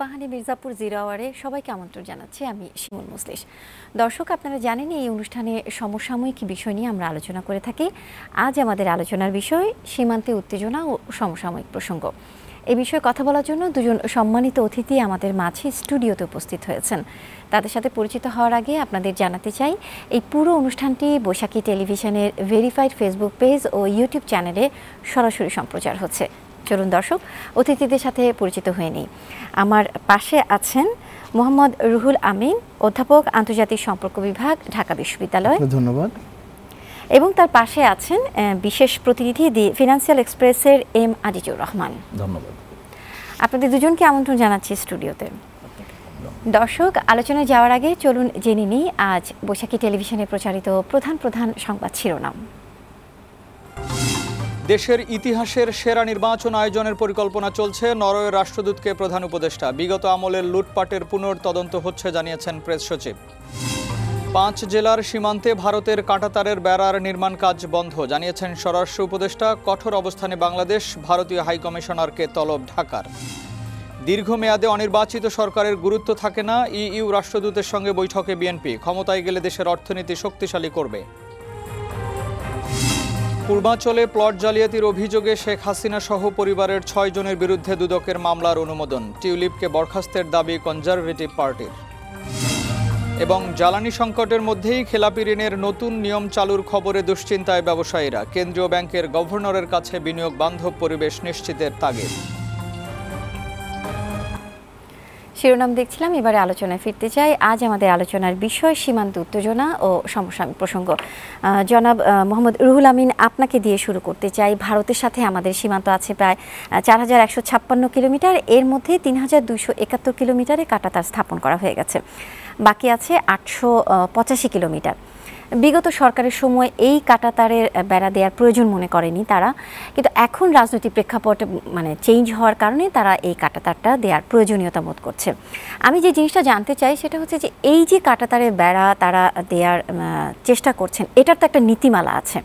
Ispahani Mirzapur zero আওয়ারে সবাইকে আমন্ত্রণ জানাচ্ছি। আমি শিমুল মুসলিশ। দর্শক, আপনারা জানেন এই অনুষ্ঠানে সমসাময়িক বিষয় নিয়ে আমরা আলোচনা করে থাকি। আজ আমাদের আলোচনার বিষয় সীমান্তে উত্তেজনা ও সমসাময়িক প্রসঙ্গ। এই বিষয়ে কথা বলার জন্য দুজন সম্মানিত অতিথি আমাদের মাঝে স্টুডিওতে উপস্থিত হয়েছেন। তাদের সাথে পরিচিত হওয়ার আগে আপনাদের জানাতে চাই, এই পুরো অনুষ্ঠানটি বৈশাখী টেলিভিশনের ভেরিফাইড ফেসবুক পেজ ও ইউটিউব চ্যানেলে সরাসরি সম্প্রচার হচ্ছে। চলুন দর্শক, অতিথিদের সাথে পরিচিত হয়ে নিই। আমার পাশে আছেন মোহাম্মদ রুহুল আমিন, অধ্যাপক, আন্তর্জাতিক সম্পর্ক বিভাগ, ঢাকা বিশ্ববিদ্যালয়। ধন্যবাদ। এবং তার পাশে আছেন বিশেষ প্রতিনিধি দি ফিনান্সিয়াল এক্সপ্রেসের এম আজিজুর রহমান। ধন্যবাদ। আপনাদের দুজনকে আমন্ত্রণ জানাচ্ছি স্টুডিওতে। দর্শক, আলোচনায় যাওয়ার আগে চলুন জেনে নিই আজ বৈশাখী টেলিভিশনে প্রচারিত প্রধান প্রধান সংবাদ শিরোনাম। দেশের ইতিহাসের সেরা নির্বাচন আয়োজনের পরিকল্পনা চলছে, নরওয়ের রাষ্ট্রদূতকে প্রধান উপদেষ্টা। বিগত আমলের লুটপাটের পুনর্তদন্ত হচ্ছে জানিয়েছেন প্রেস সচিব। 5 জেলার সীমান্তে ভারতের কাঁটাতারের বেড়ার নির্মাণ কাজ বন্ধ জানিয়েছেন স্বরাষ্ট্র উপদেষ্টা। কঠোর অবস্থানে বাংলাদেশ, ভারতীয় হাইকমিশনারকে তলব ঢাকার। দীর্ঘমেয়াদে অনির্বাচিত সরকারের গুরুত্ব থাকে না, ইইউ রাষ্ট্রদূতের সঙ্গে বৈঠকে বিএনপি। ক্ষমতায় গেলে দেশের অর্থনীতি শক্তিশালী করবে। পূর্বাঞ্চলে প্লট জালিয়াতির অভিযোগে শেখ হাসিনা সহ পরিবারের 6 জনের বিরুদ্ধে দুদকের মামলার অনুমোদন। টিউলিপকে বরখাস্তের দাবি কনজারভেটিভ পার্টির। এবং জ্বালানি সংকটের মধ্যেই খেলাপি ঋণের নতুন নিয়ম চালুর খবরে দুশ্চিন্তায় ব্যবসায়ীরা। কেন্দ্রীয় ব্যাংকের গভর্নরের কাছে বিনিয়োগ বান্ধব পরিবেশ নিশ্চিতের তাগিদ। শিরোনাম দেখছিলাম, এবারে আলোচনায় ফিরতে চাই। আজ আমাদের আলোচনার বিষয় সীমান্ত উত্তেজনা ও সমসাময়িক প্রসঙ্গ। জনাব মোহাম্মদ রুহুল আমিন, আপনাকে দিয়ে শুরু করতে চাই। ভারতের সাথে আমাদের সীমান্ত আছে প্রায় 4156 কিলোমিটার। এর মধ্যে 3271 কিলোমিটারে কাঁটাতার স্থাপন করা হয়ে গেছে, বাকি আছে 885 কিলোমিটার। বিগত সরকারের সময় এই কাঁটাতারের বেড়া দেওয়ার প্রয়োজন মনে করেনি তারা, কিন্তু এখন রাজনৈতিক প্রেক্ষাপট চেঞ্জ হওয়ার কারণে তারা এই কাঁটাতারটা দেওয়ার প্রয়োজনীয়তা বোধ করছে। আমি যে জিনিসটা জানতে চাই সেটা হচ্ছে যে এই যে কাঁটাতারের বেড়া তারা দেওয়ার চেষ্টা করছেন, এটার তো একটা নীতিমালা আছে,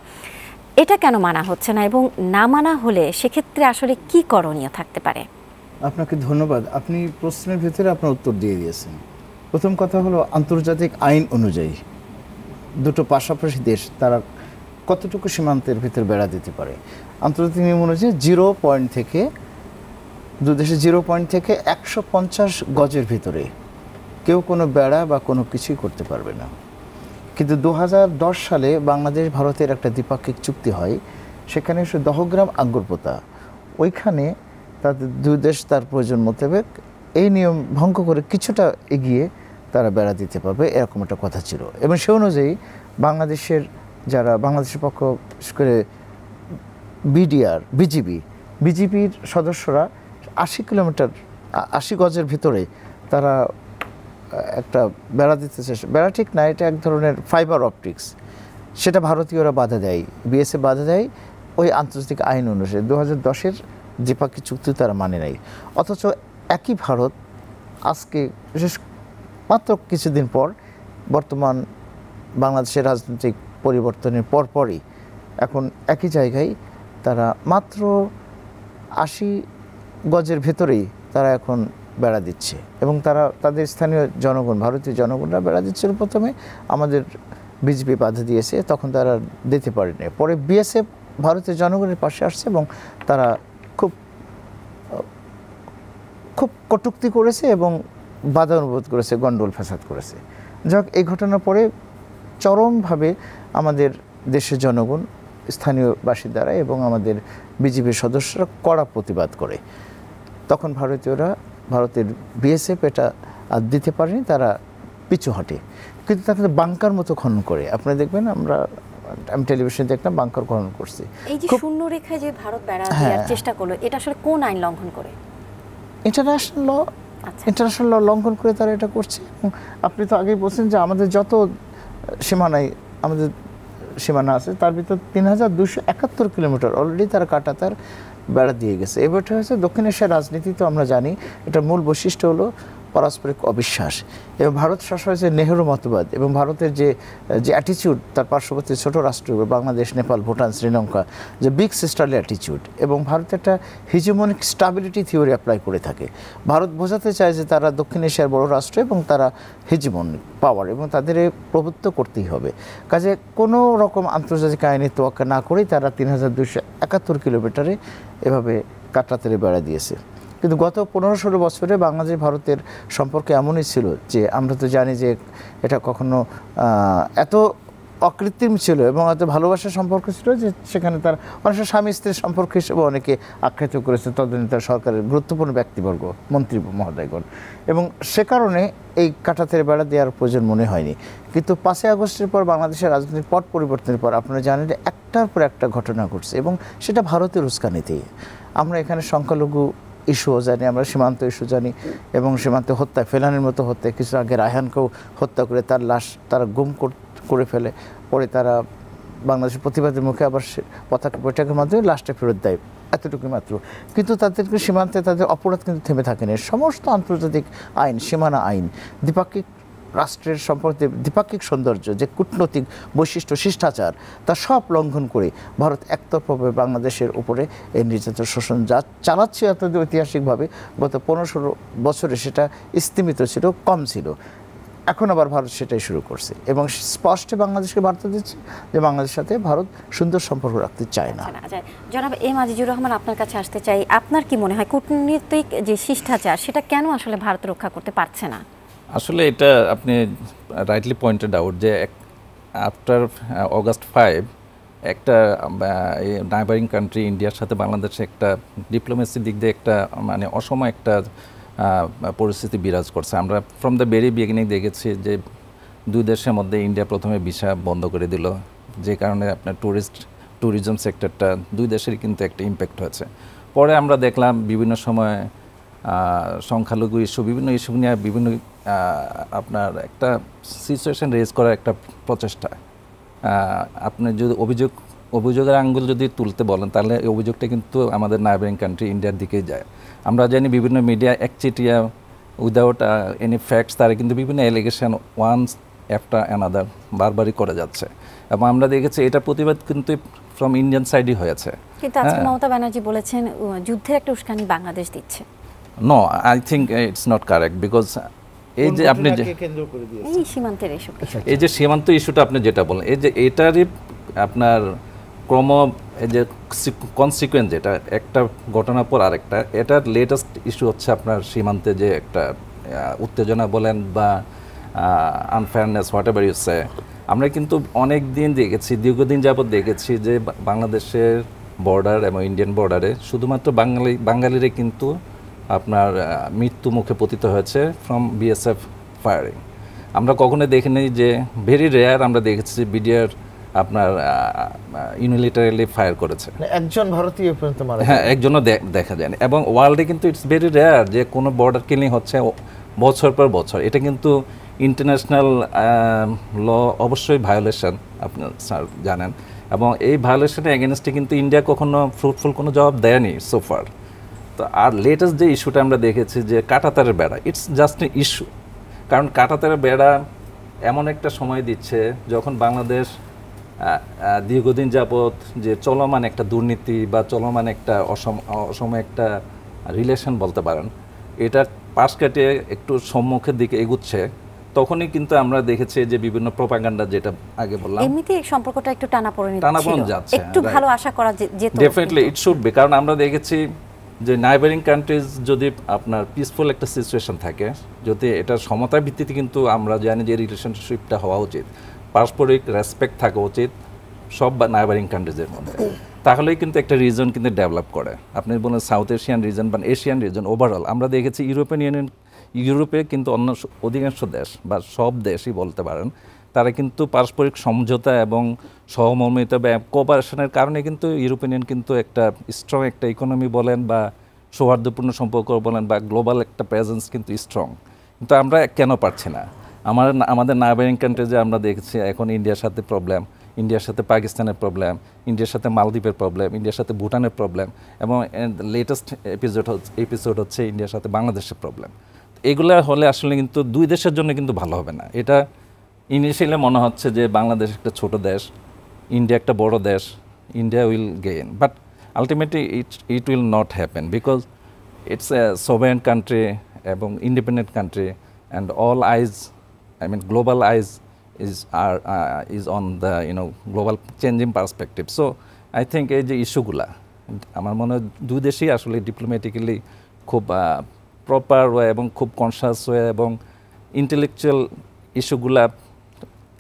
এটা কেন মানা হচ্ছে না, এবং না মানা হলে সেক্ষেত্রে আসলে কি করণীয় থাকতে পারে? আপনাকে ধন্যবাদ। আপনি প্রশ্নের ভিতরে আপনার উত্তর দিয়ে দিয়েছেন। প্রথম কথা হলো, আন্তর্জাতিক আইন অনুযায়ী দুটো পাশাপাশি দেশ তারা কতটুকু সীমান্তের ভিতর বেড়া দিতে পারে। আন্তর্জাতিক নিয়ম অনুযায়ী 0 পয়েন্ট থেকে দু দেশের 0 পয়েন্ট থেকে 150 গজের ভিতরে কেউ কোনো বেড়া বা কোনো কিছুই করতে পারবে না। কিন্তু 2010 সালে বাংলাদেশ ভারতের একটা দ্বিপাক্ষিক চুক্তি হয়, সেখানে দহগ্রাম আঙ্গুরপোতা, ওইখানে তাদের দুই দেশ তার প্রয়োজন মোতাবেক এই নিয়ম ভঙ্গ করে কিছুটা এগিয়ে তারা বেড়া দিতে পারবে, এরকম একটা কথা ছিল। এবং সে অনুযায়ী বাংলাদেশের যারা বাংলাদেশের পক্ষ করে বিজিবির সদস্যরা 80 গজের ভিতরে তারা একটা বেড়া দিতে চেষ্টা, বেড়া ঠিক না, এটা এক ধরনের ফাইবার অপটিক্স, সেটা ভারতীয়রা বাধা দেয়, বিএসএফ বাধা দেয় ওই আন্তর্জাতিক আইন অনুসারে। 2010-এর দ্বিপাক্ষিক চুক্তি তারা মানে নাই। অথচ একই ভারত আজকে মাত্র কিছুদিন পর, বর্তমান বাংলাদেশের রাজনৈতিক পরিবর্তনের পরপরই এখন একই জায়গায় তারা মাত্র 80 গজের ভেতরেই তারা এখন বেড়া দিচ্ছে। এবং তারা তাদের স্থানীয় জনগণ, ভারতীয় জনগণরা বেড়া দিচ্ছিল। প্রথমে আমাদের বিজেপি বাধা দিয়েছে, তখন তারা দিতে পারেনি। পরে বিএসএফ ভারতীয় জনগণের পাশে আসছে এবং তারা খুব কটূক্তি করেছে এবং বাধা অনুভব করেছে, গন্ডগোল ফ্যাসাদ করেছে। যাক, এই ঘটনার পরে চরমভাবে আমাদের দেশের জনগণ, স্থানীয় বাসিন্দারা এবং আমাদের বিজেপির সদস্যরা কড়া প্রতিবাদ করে। তখন ভারতের বিএসএফ এটা আর দিতে পারেনি, তারা পিছু হটে। কিন্তু তাদের বাংকার মতো খনন করে, আপনারা দেখবেন, আমি টেলিভিশনে দেখলাম বাংকার খনন করছে। এই যে শূন্য রেখায় যে ভারত বেড়া দেওয়ার চেষ্টা করলো, এটা আসলে কোন আইন লঙ্ঘন করে? ইন্টারন্যাশনাল ল লঙ্ঘন করে তারা এটা করছে। আপনি তো আগেই বলছেন যে আমাদের যত সীমানা আছে তার ভিতর 3271 কিলোমিটার অলরেডি তারা কাঁটাতার বেড়া দিয়ে গেছে। এবারটা হচ্ছে দক্ষিণ এশিয়ার রাজনীতি, তো আমরা জানি এটার মূল বৈশিষ্ট্য হলো পারস্পরিক অবিশ্বাস, এবং ভারত সবসময় যে নেহেরু মতবাদ এবং ভারতের যে অ্যাটিচিউড তার পার্শ্ববর্তী ছোট রাষ্ট্র বাংলাদেশ, নেপাল, ভুটান, শ্রীলঙ্কা, যে বিগ সিস্টারলি অ্যাটিচিউড, এবং ভারত একটা হিজিমনিক স্টাবিলিটি থিওরি অ্যাপ্লাই করে থাকে। ভারত বোঝাতে চায় যে তারা দক্ষিণ এশিয়ার বড় রাষ্ট্র এবং তারা হিজিমনিক পাওয়ার এবং তাদের প্রভুত্ব করতেই হবে। কাজে কোনো রকম আন্তর্জাতিক আইনের তোয়াক্কা না করেই তারা ৩,২৭১ কিলোমিটারে এভাবে কাঁটাতারে বেড়া দিয়েছে। কিন্তু গত ১৫-১৬ বছরে বাংলাদেশ ভারতের সম্পর্ক এমনই ছিল যে আমরা তো জানি যে এটা কখনো এত অকৃত্রিম ছিল এবং এত ভালোবাসার সম্পর্ক ছিল যে সেখানে তার অনেক স্বামী স্ত্রীর সম্পর্ক হিসেবে অনেকে আখ্যায়িত করেছে তদানীন্তন সরকারের গুরুত্বপূর্ণ ব্যক্তিবর্গ, মন্ত্রী মহোদয়গণ, এবং সে কারণে এই কাঁটাতারে বেড়া দেওয়ার প্রয়োজন মনে হয়নি। কিন্তু ৫ই আগস্টের পর বাংলাদেশের রাজনৈতিক পট পরিবর্তনের পর আপনারা জানেন যে একটার পর একটা ঘটনা ঘটছে এবং সেটা ভারতের উস্কানিতেই। আমরা এখানে সংখ্যালঘু ইস্যুও জানি, আমরা সীমান্ত ইস্যু জানি, এবং সীমান্তে হত্যা, ফেলানির মতো হত্যা, কিছু আগে রায়হানকেও হত্যা করে তার লাশ তারা গুম করে ফেলে, পরে তারা বাংলাদেশের প্রতিবাদের মুখে আবার পতাকা বৈঠকের মাধ্যমে লাশটা ফেরত দেয়, এতটুকু মাত্র। কিন্তু তাদেরকে সীমান্তে তাদের অপরাধ কিন্তু থেমে থাকেনি। সমস্ত আন্তর্জাতিক আইন, সীমানা আইন, দ্বিপাক্ষিক রাষ্ট্রের সম্পর্কে দ্বিপাক্ষিক সৌন্দর্য, যে কূটনৈতিক বৈশিষ্ট্য, শিষ্টাচার, তা সব লঙ্ঘন করে ভারত একতরফাভাবে বাংলাদেশের উপরে এই নির্যাতন শোষণ চালাচ্ছে। অর্থাৎ ঐতিহাসিকভাবে গত ১৫-১৬ বছরে সেটা স্তিমিত ছিল, কম ছিল। এখন আবার ভারত সেটাই শুরু করছে এবং স্পষ্ট বাংলাদেশকে বার্তা দিচ্ছে যে বাংলাদেশের সাথে ভারত সুন্দর সম্পর্ক রাখতে চায় না। জনাব এম আজিজুর রহমান, আপনার কাছে আসতে চাই। আপনার কি মনে হয় কূটনৈতিক যে শিষ্টাচার সেটা কেন আসলে ভারত রক্ষা করতে পারছে না? আসলে এটা আপনি রাইটলি পয়েন্টেড আউট যে আফটার অগাস্ট 5 একটা নাইবারিং কান্ট্রি ইন্ডিয়ার সাথে বাংলাদেশে একটা ডিপ্লোমেসির দিক দিয়ে একটা মানে অসময় একটা পরিস্থিতি বিরাজ করছে। আমরা ফ্রম দ্য ভেরি বিগিনিং দেখেছি যে দুই দেশের মধ্যে ইন্ডিয়া প্রথমে ভিসা বন্ধ করে দিল, যে কারণে আপনার ট্যুরিজম সেক্টরটা দুই দেশেরই কিন্তু একটা ইম্প্যাক্ট হয়েছে। পরে আমরা দেখলাম বিভিন্ন সময় সংখ্যালঘু ইস্যু, বিভিন্ন ইস্যু নিয়ে বিভিন্ন আপনার একটা সিচুয়েশন রেজ করার একটা প্রচেষ্টা। আপনি যদি অভিযোগের আঙ্গুল যদি তুলতে বলেন তাহলে এই অভিযোগটা কিন্তু আমাদের নাইবারিং কান্ট্রি ইন্ডিয়ার দিকেই যায়। আমরা জানি বিভিন্ন মিডিয়া একচেটিয়া উইদাউট এনি ফ্যাক্টস তারা কিন্তু বিভিন্ন অ্যালিগেশন ওয়ান্স আফটার অ্যানাদার বারবারই করে যাচ্ছে, এবং আমরা দেখেছি এটা প্রতিবাদ কিন্তু ফ্রম ইন্ডিয়ান সাইডই হয়েছে। কিন্তু আজকে মমতা ব্যানার্জি বলেছেন যুদ্ধের একটা উস্কানি বাংলাদেশ দিচ্ছে। No, I think it's not correct, because এই যে আপনি যে এই সীমান্তের এসব এই যে সীমান্ত ইস্যুটা আপনি যেটা বলেন, এই যে এটারই আপনার এই যে কনসিকুয়েন্স, যেটা একটা ঘটনার পর আরেকটা, এটার লেটেস্ট ইস্যু হচ্ছে আপনার সীমান্তে যে একটা উত্তেজনা বলেন বা আনফেয়ারনেস হোয়াট এভার ইউ সে। আমরা কিন্তু অনেক দিন দেখেছি, দীর্ঘদিন যাবত দেখেছি যে বাংলাদেশের বর্ডার এবং ইন্ডিয়ান বর্ডারে শুধুমাত্র বাঙালিরা কিন্তু আপনার মৃত্যু মুখে পতিত হয়েছে ফ্রম বিএসএফ ফায়ারিং। আমরা কখনোই দেখিনি যে ভেরি রেয়ার আমরা দেখেছি যে বিডিআর আপনার ইউনিলিটারিলি ফায়ার করেছে, একজন ভারতীয় পর্যন্ত মারা যায়। হ্যাঁ, একজনও দেখা যায়নি। এবং ওয়ার্ল্ডে কিন্তু ইটস ভেরি রেয়ার যে কোনো বর্ডার কিলিং হচ্ছে বছর পর বছর। এটা কিন্তু ইন্টারন্যাশনাল ল অবশ্যই ভায়োলেশন, আপনি স্যার জানেন, এবং এই ভায়োলেশনের এগেনস্টে কিন্তু ইন্ডিয়া কখনো ফ্রুটফুল কোনো জবাব দেয়নি সোফার। তো আর লেটেস্ট যে ইস্যুটা আমরা দেখেছি যে কাঁটাতারের বেড়া, ইটস জাস্ট এ ইস্যু। কারণ কাঁটাতারের বেড়া এমন একটা সময় দিচ্ছে যখন বাংলাদেশ দীর্ঘদিন যাবৎ যে চলমান একটা দুর্নীতি বা চলমান একটা অসম একটা রিলেশন বলতে পারেন, এটার পাশ কাটিয়ে একটু সম্মুখের দিকে এগুচ্ছে, তখনই কিন্তু আমরা দেখেছি যে বিভিন্ন প্রপাগান্ডা, যেটা আগে বললাম, এমনিতেই সম্পর্কটা একটু টানাপোড়েন যাচ্ছে। একটু ভালো আশা করা যেত, ডেফিনেটলি ইট শুড বি। কারণ আমরা দেখেছি যে নাইবারিং কান্ট্রিজ যদি আপনার পিসফুল একটা সিচুয়েশন থাকে, যদি এটা সমতার ভিত্তিতে, কিন্তু আমরা জানি যে রিলেশনশিপটা হওয়া উচিত, পারস্পরিক রেসপেক্ট থাকা উচিত সব নাইবারিং কান্ট্রিজের মধ্যে, তাহলেই কিন্তু একটা রিজন কিন্তু ডেভেলপ করে। আপনি বলেন সাউথ এশিয়ান রিজন বা এশিয়ান রিজন ওভারঅল, আমরা দেখেছি ইউরোপে কিন্তু অন্য অধিকাংশ দেশ বা সব দেশই বলতে পারেন, তারা কিন্তু পারস্পরিক সমঝোতা এবং সহমর্মিতা বা কোঅপারেশনের কারণে কিন্তু ইউরোপিয়ান কিন্তু একটা স্ট্রং একটা ইকোনমি বলেন বা সৌহার্দ্যপূর্ণ সম্পর্ক বলেন বা গ্লোবাল একটা প্রেজেন্স কিন্তু স্ট্রং। কিন্তু আমরা কেন পারছি না? আমাদের নাইবারিং কান্ট্রিজে আমরা দেখছি এখন ইন্ডিয়ার সাথে প্রবলেম, ইন্ডিয়ার সাথে পাকিস্তানের প্রবলেম, ইন্ডিয়ার সাথে মালদ্বীপের প্রবলেম, ইন্ডিয়ার সাথে ভুটানের প্রবলেম, এবং লেটেস্ট এপিসোড হচ্ছে ইন্ডিয়ার সাথে বাংলাদেশের প্রবলেম। এগুলা হলে আসলে কিন্তু দুই দেশের জন্য কিন্তু ভালো হবে না। এটা ইনিশিয়ালি মনে হচ্ছে যে বাংলাদেশ একটা ছোট দেশ, ইন্ডিয়া একটা বড় দেশ, India will gain, but ultimately it will not happen because it's a sovereign country এবং independent country and all eyes, I mean, global eyes is on the global changing perspective. So I think এই যে ইস্যুগুলা আমার মনে হয় দুই দেশেই আসলে diplomatically খুব প্রপার ওয়ে এবং খুব কনসাস ওয়ে এবং ইন্টেলেকচুয়াল ইস্যুগুলা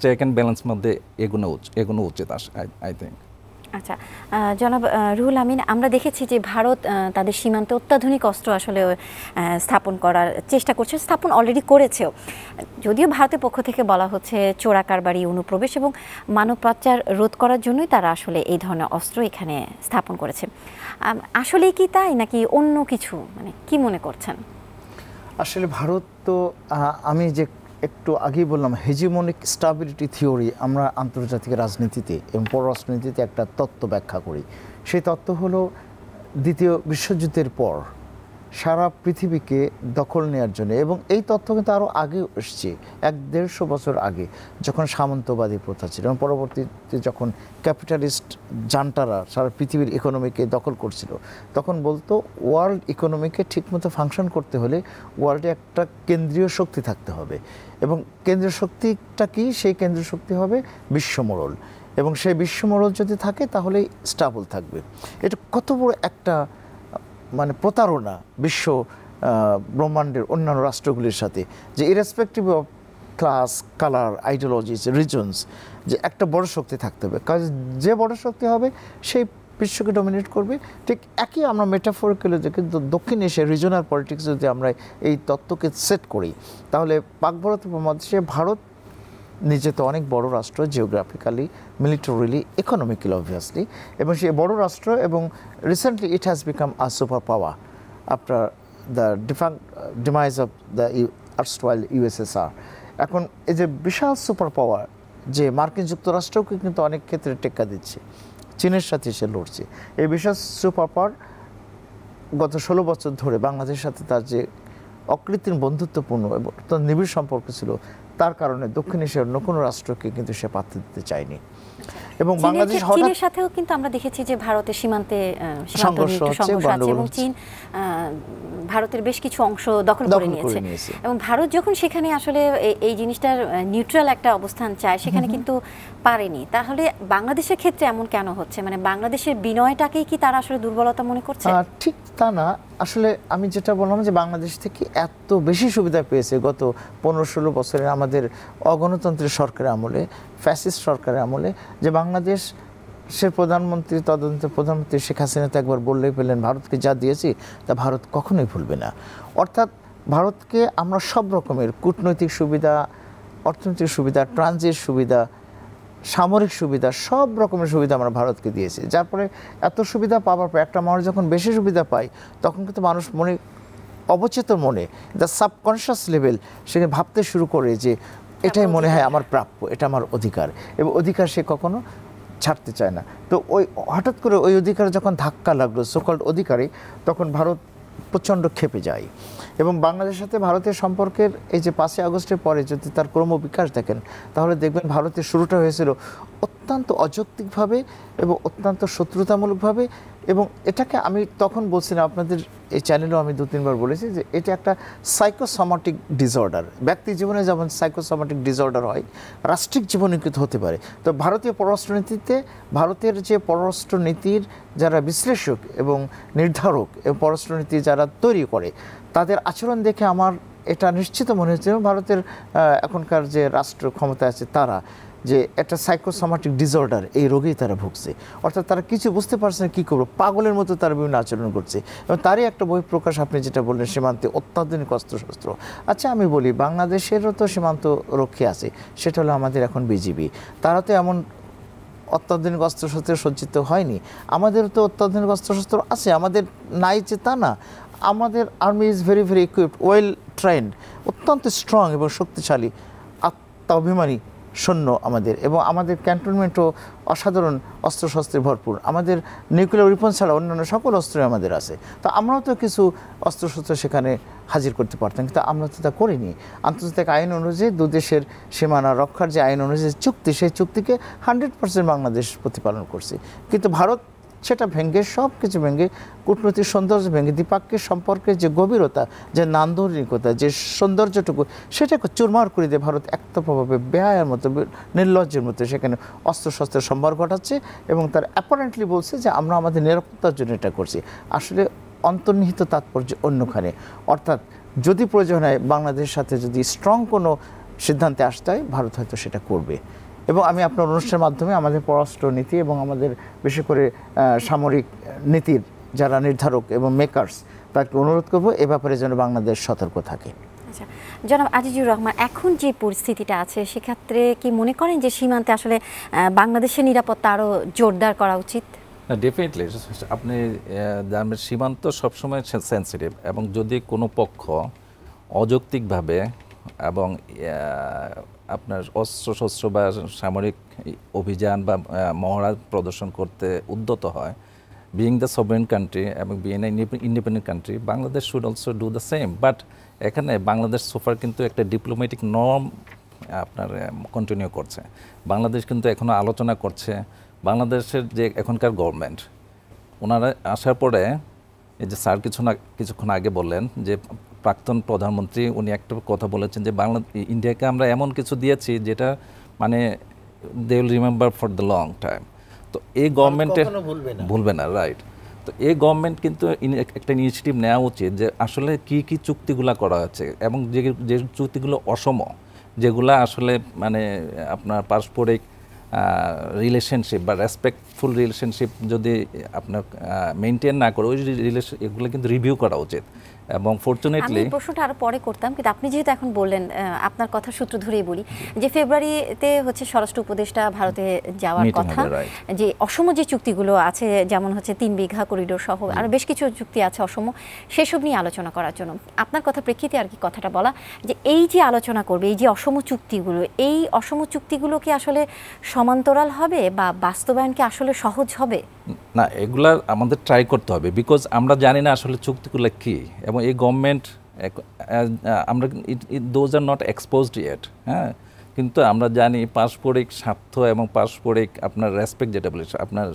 চেক অ্যান্ড ব্যালেন্স মধ্যে এগোনো উচিত আই থিঙ্ক। আচ্ছা, জনাব রুহুল আমিন, আমরা দেখেছি যে ভারত তাদের সীমান্তে অত্যাধুনিক অস্ত্র আসলে স্থাপন করার চেষ্টা করছে, স্থাপন অলরেডি করেছেও। যদিও ভারতের পক্ষ থেকে বলা হচ্ছে চোরা কারবারি, অনুপ্রবেশ এবং মানব পাচার রোধ করার জন্যই তারা আসলে এই ধরনের অস্ত্র এখানে স্থাপন করেছে। আসলে কি তাই নাকি অন্য কিছু, মানে কি মনে করছেন? আসলে ভারত তো আমি যে একটু আগেই বললাম হেজিমনিক স্টাবিলিটি থিওরি, আমরা আন্তর্জাতিক রাজনীতিতে এবং পররাষ্ট্রনীতিতে একটা তত্ত্ব ব্যাখ্যা করি। সেই তত্ত্ব হলো দ্বিতীয় বিশ্বযুদ্ধের পর সারা পৃথিবীকে দখল নেওয়ার জন্য, এবং এই তথ্য কিন্তু আরও আগে এসছে, 100-150 বছর আগে যখন সামন্তবাদী প্রথা ছিল এবং পরবর্তীতে যখন ক্যাপিটালিস্ট জান্টারা সারা পৃথিবীর ইকোনমিকে দখল করছিল, তখন বলতো ওয়ার্ল্ড ইকোনমিকে ঠিকমতো ফাংশন করতে হলে ওয়ার্ল্ডে একটা কেন্দ্রীয় শক্তি থাকতে হবে, এবং কেন্দ্রীয় শক্তিটা কি? সেই কেন্দ্রীয় শক্তি হবে বিশ্বমোড়ল, এবং সেই বিশ্বমোড়ল যদি থাকে তাহলেই স্টেবল থাকবে। এটা কত বড় একটা মানে প্রতারণা বিশ্ব ব্রহ্মাণ্ডের অন্যান্য রাষ্ট্রগুলির সাথে, যে irrespective of class, colour, ideologies, reasons, যে একটা বড় শক্তি থাকতে হবে, কারণ যে বড় শক্তি হবে সেই বিশ্বকে ডমিনেট করবে। ঠিক একই আমরা মেটাফরিক্যালি দেখি দক্ষিণ এশিয়ার রিজনাল পলিটিক্স যদি আমরা এই তত্ত্বকে সেট করি, তাহলে পাক ভারত উপমহাদেশে ভারত নিজে তো অনেক বড় রাষ্ট্র, জিওগ্রাফিক্যালি, মিলিটারিলি, ইকোনমিক্যালি অবভিয়াসলি, এবং সেই বড় রাষ্ট্র, এবং recently it has become a super power after the demise of the erstwhile USSR. এখন এই যে বিশাল সুপার পাওয়ার, যে মার্কিন যুক্তরাষ্ট্রকে কিন্তু অনেক ক্ষেত্রে টেক্কা দিচ্ছে, চীনের সাথে সে লড়ছে, এই বিশাল সুপার পাওয়ার গত 16 বছর ধরে বাংলাদেশের সাথে তার যে অকৃত্রিম বন্ধুত্বপূর্ণ এবং নিবিড় সম্পর্ক ছিল, তার কারণে দক্ষিণ এশিয়ার অন্য কোনো রাষ্ট্রকে কিন্তু সে পাত্র দিতে চায়নি। এবং বাংলাদেশ চীনের সাথেও কিন্তু আমরা দেখেছি যে ভারতের সীমান্তে সংঘর্ষ আছে এবং চীন ভারতের বেশ কিছু অংশ দখল করে নিয়েছে, এবং ভারত যখন সেখানে আসলে এই জিনিসটার নিউট্রাল একটা অবস্থান চায়, সেখানে কিন্তু পারেনি। তাহলে বাংলাদেশের ক্ষেত্রে এমন কেন হচ্ছে? মানে বাংলাদেশের বিনয়টাকেই কি তারা আসলে দুর্বলতা মনে করছে? ঠিক তা না। আসলে আমি যেটা বললাম যে বাংলাদেশ থেকে এত বেশি সুবিধা পেয়েছে গত 15-16 বছরের আমাদের অগণতন্ত্রের সরকারের আমলে, ফ্যাসিস্ট সরকারের আমলে, যে বাংলাদেশ সে প্রধানমন্ত্রী শেখ হাসিনা তো একবার বললেই পেলেন, ভারতকে যা দিয়েছি তা ভারত কখনোই ভুলবে না। অর্থাৎ ভারতকে আমরা সব রকমের কূটনৈতিক সুবিধা, অর্থনৈতিক সুবিধা, ট্রানজিট সুবিধা, সামরিক সুবিধা, সব রকমের সুবিধা আমরা ভারতকে দিয়েছি। যার পরে এত সুবিধা পাওয়ার পর একটা মানুষ যখন বেশি সুবিধা পায়, তখন কিন্তু মানুষ মনে, অবচেতন মনে, দ্য সাবকনশিয়াস লেভেল, সেখানে ভাবতে শুরু করে যে এটাই মনে হয় আমার প্রাপ্য, এটা আমার অধিকার, এবং অধিকার সে কখনো ছাড়তে চায় না। তো ওই হঠাৎ করে ওই অধিকার যখন ধাক্কা লাগলো সোকল্ড অধিকারে, তখন ভারত প্রচণ্ড ক্ষেপে যায়। এবং বাংলাদেশের সাথে ভারতের সম্পর্কের এই যে 5ই আগস্টের পরে যদি তার ক্রমবিকাশ দেখেন, তাহলে দেখবেন ভারতের শুরুটা হয়েছিল অত্যন্ত অযৌক্তিকভাবে এবং অত্যন্ত শত্রুতামূলকভাবে, এবং এটাকে আমি তখন বলছিলাম, আপনাদের এই চ্যানেলেও আমি 2-3 বার বলেছি যে এটা একটা সাইকোসোমাটিক ডিসঅর্ডার। ব্যক্তি জীবনে যেমন সাইকোসোমাটিক ডিসঅর্ডার হয়, রাষ্ট্রিক জীবনে কিন্তু হতে পারে। তো ভারতীয় পররাষ্ট্রনীতিতে, ভারতের যে পররাষ্ট্রনীতির যারা বিশ্লেষক এবং নির্ধারক এবং পররাষ্ট্রনীতি যারা তৈরি করে, তাদের আচরণ দেখে আমার এটা নিশ্চিত মনে হচ্ছে ভারতের এখনকার যে রাষ্ট্র ক্ষমতা আছে তারা যে একটা সাইকোসোমাটিক ডিসঅর্ডার, এই রোগেই তারা ভুগছে। অর্থাৎ তারা কিছু বুঝতে পারছে না কী করবো, পাগলের মতো তারা বিভিন্ন আচরণ করছে, এবং তারই একটা বহিঃপ্রকাশ আপনি যেটা বললেন সীমান্তে অত্যাধুনিক অস্ত্রশস্ত্র। আচ্ছা, আমি বলি বাংলাদেশেরও তো সীমান্ত রক্ষী আছে, সেটা হলো আমাদের এখন বিজিবি। তারা তো এমন অত্যাধুনিক অস্ত্রশস্ত্রে সজ্জিত হয়নি, আমাদেরও তো অত্যাধুনিক অস্ত্রশস্ত্র আছে, আমাদের নাই যে তা না। আমাদের army is very very equipped, well trend, অত্যন্ত স্ট্রং এবং শক্তিশালী, আত্মাভিমানী সৈন্য আমাদের, এবং আমাদের ক্যান্টনমেন্টও অসাধারণ অস্ত্রশস্ত্রে ভরপুর। আমাদের নিউক্লিয়ার উইপন ছাড়া অন্যান্য সকল অস্ত্রই আমাদের আছে। তো আমরাও তো কিছু অস্ত্রশস্ত্র সেখানে হাজির করতে পারতাম, কিন্তু আমরা তো তা করিনি। আন্তর্জাতিক আইন অনুযায়ী দুদেশের সীমানা রক্ষার যে আইন অনুযায়ী চুক্তি, সেই চুক্তিকে 100% বাংলাদেশ প্রতিপালন করছে। কিন্তু ভারত সেটা ভেঙে, সব কিছু ভেঙে, কূটনৈতিক সৌন্দর্য ভেঙে, দ্বিপাক্ষিক সম্পর্কের যে গভীরতা, যে নান্দনিকতা, যে সৌন্দর্যটুকু, সেটাকে চুরমার করে দিয়ে ভারত একতরফাভাবে বেহায়ার মতো, নির্লজ্জের মতো সেখানে অস্ত্রশস্ত্রের সম্ভার ঘটাচ্ছে এবং তার অ্যাপারেন্টলি বলছে যে আমরা আমাদের নিরাপত্তার জন্য এটা করছি। আসলে অন্তর্নিহিত তাৎপর্য অন্যখানে। অর্থাৎ যদি প্রয়োজন হয় বাংলাদেশের সাথে যদি স্ট্রং কোনো সিদ্ধান্তে আসতে হয়, ভারত হয়তো সেটা করবে। এবং আমি আপনার অনুষ্ঠানের মাধ্যমে আমাদের পররাষ্ট্র নীতি এবং আমাদের বিশেষ করে সামরিক নীতির যারা নির্ধারক এবং মেকার্স, তাকে অনুরোধ করব এ ব্যাপারে যেন বাংলাদেশ সতর্ক থাকে। আচ্ছা, জনাব আজিজুর রহমান, এখন যে পরিস্থিতিটা আছে সেক্ষেত্রে কি মনে করেন যে সীমান্তে আসলে বাংলাদেশের নিরাপত্তা আরও জোরদার করা উচিত? ডেফিনেটলি। আপনি জানবেন সীমান্ত সবসময় সেন্সিটিভ, এবং যদি কোনো পক্ষ অযৌক্তিকভাবে এবং আপনার অস্ত্রশস্ত্র বা সামরিক অভিযান বা মহড়া প্রদর্শন করতে উদ্যত হয়, বিইং দ্য সভরেন কান্ট্রি এবং being independent country, Bangladesh should also do the same. But এখানে বাংলাদেশ সোফার কিন্তু একটা ডিপ্লোম্যাটিক নর্ম আপনার কন্টিনিউ করছে। বাংলাদেশ কিন্তু এখনও আলোচনা করছে। বাংলাদেশের যে এখনকার গভর্নমেন্ট, ওনারা আসার পরে এই যে স্যার কিছুক্ষণ আগে বললেন যে প্রাক্তন প্রধানমন্ত্রী উনি একটা কথা বলেছেন যে ইন্ডিয়াকে আমরা এমন কিছু দিয়েছি যেটা মানে they will remember for the long time. তো এই গভর্নমেন্টের ভুলবে না, রাইট। তো এই গভর্নমেন্ট কিন্তু একটা ইনিশিয়েটিভ নেওয়া উচিত যে আসলে কি কি চুক্তিগুলো করা হচ্ছে এবং যে চুক্তিগুলো অসম, যেগুলো আসলে মানে আপনার পারস্পরিক রিলেশনশিপ বা রেসপেক্টফুল রিলেশনশিপ যদি আপনার মেনটেন না করে, ওই এগুলো কিন্তু রিভিউ করা উচিত। এবং ফরচুনেটলি আমি প্রশ্নটা আরো পরে করতাম, কিন্তু আপনি যেহেতু এখন বললেন, আপনার কথা সূত্র ধরেই বলি যে ফেব্রুয়ারিতে হচ্ছে স্বরাষ্ট্র উপদেষ্টা ভারতে যাওয়ার কথা, যে অসম যে চুক্তিগুলো আছে যেমন হচ্ছে 3 বিঘা করিডোর সহ আরো বেশ কিছু চুক্তি আছে অসম, সেসব নিয়ে আলোচনা করার জন্য আপনার কথা প্রেক্ষিতে আর কি কথাটা বলা, যে এই যে আলোচনা করবে এই যে অসম চুক্তিগুলো, এই অসম চুক্তিগুলো কি আসলে সমান্তরাল হবে বা বাস্তবায়ন কি আসলে সহজ হবে? না, এগুলা আমাদের ট্রাই করতে হবে, বিকজ আমরা জানি না আসলে চুক্তিগুলো কী, এবং এই গভর্নমেন্ট আমরা those are not exposed yet. হ্যাঁ, কিন্তু আমরা জানি পারস্পরিক স্বার্থ এবং পারস্পরিক আপনার রেসপেক্ট, যেটা বলে আপনার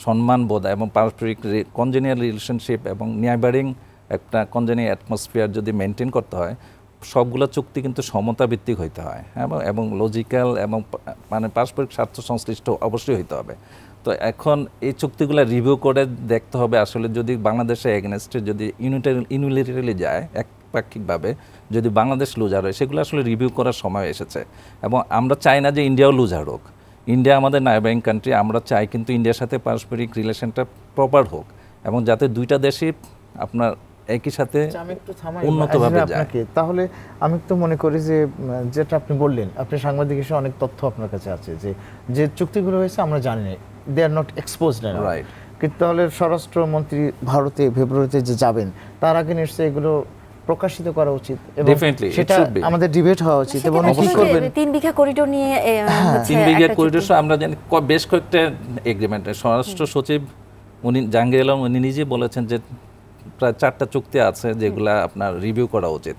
সম্মানবোধ এবং পারস্পরিক কনজেনিয়াল রিলেশনশিপ এবং নিয়াবারিং একটা কনজেনিয়াল অ্যাটমসফিয়ার যদি মেনটেন করতে হয়, সবগুলো চুক্তি কিন্তু সমতা ভিত্তিক হইতে হয় এবং লজিক্যাল এবং মানে পারস্পরিক স্বার্থ সংশ্লিষ্ট অবশ্যই হইতে হবে। তো এখন এই চুক্তিগুলো রিভিউ করে দেখতে হবে আসলে যদি বাংলাদেশের এগেনস্টে যদি ইউনিলাটারালি যায়, একপাক্ষিকভাবে যদি বাংলাদেশ লুজার হয়, সেগুলো আসলে রিভিউ করার সময় এসেছে। এবং আমরা চাই না যে ইন্ডিয়াও লুজার হোক। ইন্ডিয়া আমাদের নাইবারিং কান্ট্রি, আমরা চাই কিন্তু ইন্ডিয়ার সাথে পারস্পরিক রিলেশনটা প্রপার হোক এবং যাতে দুইটা দেশই আপনার একই সাথে উন্নতভাবে যায়। তাহলে আমি তো মনে করি যে যেটা আপনি বললেন, আপনি সাংবাদিক হিসেবে অনেক তথ্য আপনার কাছে আছে, যে চুক্তিগুলো হয়েছে আমরা জানি না, দে আর নট এক্সপোজড, রাইট। কিন্তু তাহলে স্বরাষ্ট্রমন্ত্রী ভারতে ফেব্রুয়ারিতে যে যাবেন, তার আগে নিশ্চয়ই এগুলো প্রকাশিত করা উচিত এবং সেটা আমাদের ডিবেট হওয়া উচিত। এবং কি করবেন 3 বিঘা করিডোর নিয়ে, 3 বিঘা করিডোর আমরা জানি বেশ কয়েকটা এগ্রিমেন্ট, স্বরাষ্ট্র সচিব উনি জাহাঙ্গীর আলম উনি নিজে বলেছেন যে প্রায় 4টা চুক্তি আছে যেগুলা আপনার রিভিউ করা উচিত।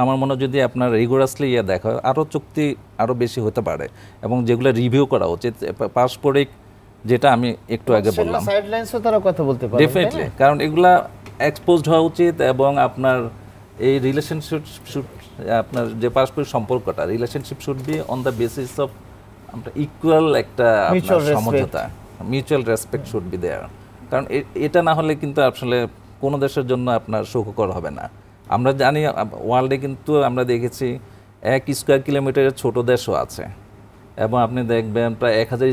আমার মনে হয় যদি আপনার রিগুরাসলি দেখা হয়, আরও চুক্তি আরও বেশি হতে পারে এবং যেগুলো রিভিউ করা উচিত পারস্পরিক, যেটা আমি একটু আগে বললাম সাইডলাইনসও তারা কথা বলতে পারে ডেফিনেটলি, কারণ এগুলা এক্সপোজড হওয়া উচিত এবং আপনার এই রিলেশনশিপ আপনার যে পারস্পরিক সম্পর্কটা, relationship should be on the basis of আপনার ইকুয়াল একটা সমঝোতা, mutual respect should be there. কারণ এটা না হলে কিন্তু আসলে কোনো দেশের জন্য আপনার সুখকর হবে না। আমরা জানি ওয়ার্ল্ডে কিন্তু আমরা দেখেছি 1 স্কোয়ার কিলোমিটারের ছোট দেশও আছে এবং আপনি দেখবেন প্রায় 1000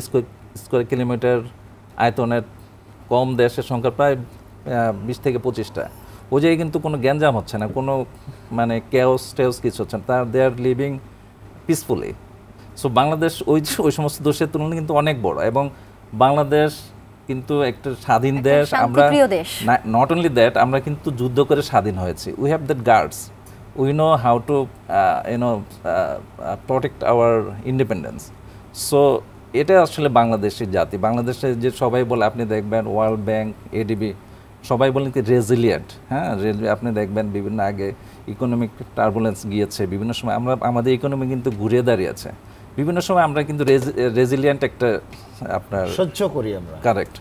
স্কোয়ার কিলোমিটার আয়তনের কম দেশের সংখ্যা প্রায় 20 থেকে 25টা। ওই জায়গায় কিন্তু কোনো গ্যাঞ্জাম হচ্ছে না, কোনো মানে কেওস কিছু হচ্ছে না, দে আর লিভিং পিসফুলি। সো বাংলাদেশ ওই সমস্ত দেশের তুলনায় কিন্তু অনেক বড় এবং বাংলাদেশ কিন্তু একটা স্বাধীন দেশ। আমরা নট অনলি দ্যাট, আমরা কিন্তু যুদ্ধ করে স্বাধীন হয়েছি। We have that guards, we know how to protect our independence. So এটা আসলে বাংলাদেশের জাতি। বাংলাদেশের যে সবাই বলে, আপনি দেখবেন ওয়ার্ল্ড ব্যাংক, এডিবি সবাই বলেন কি রেজিলিয়েন্ট। হ্যাঁ, আপনি দেখবেন বিভিন্ন আগে ইকোনমিক টার্বুলেন্স গিয়েছে, বিভিন্ন সময় আমাদের ইকোনমি কিন্তু ঘুরে দাঁড়িয়েছে, বিভিন্ন সময় আমরা কিন্তু রেজিলিয়েন্ট একটা আপনার সহ্য করি আমরা, কারেক্ট,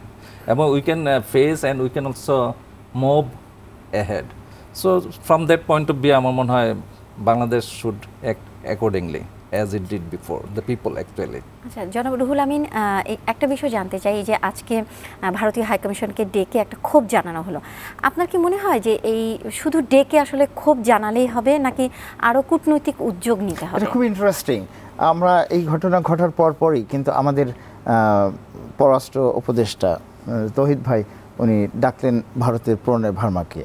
এবং we can face and we can also move ahead. So from that point of view আমার মনে হয় Bangladesh should act accordingly as it did before the people actually. আচ্ছা জনাব রুহুল আমিন, একটা বিষয় জানতে চাই, যে আজকে ভারতীয় হাইকমিশনকে ডেকে একটা ক্ষোভ জানানো হলো, আপনার কি মনে হয় যে এই শুধু ডেকে আসলে ক্ষোভ জানালেই হবে, নাকি আরও কূটনৈতিক উদ্যোগ নিতে হবে? এটা খুব ইন্টারেস্টিং। আমরা এই ঘটনা ঘটার পরই কিন্তু আমাদের পররাষ্ট্র উপদেষ্টা তৌহিদ ভাই উনি ডাকলেন ভারতের প্রণয় ভার্মাকে,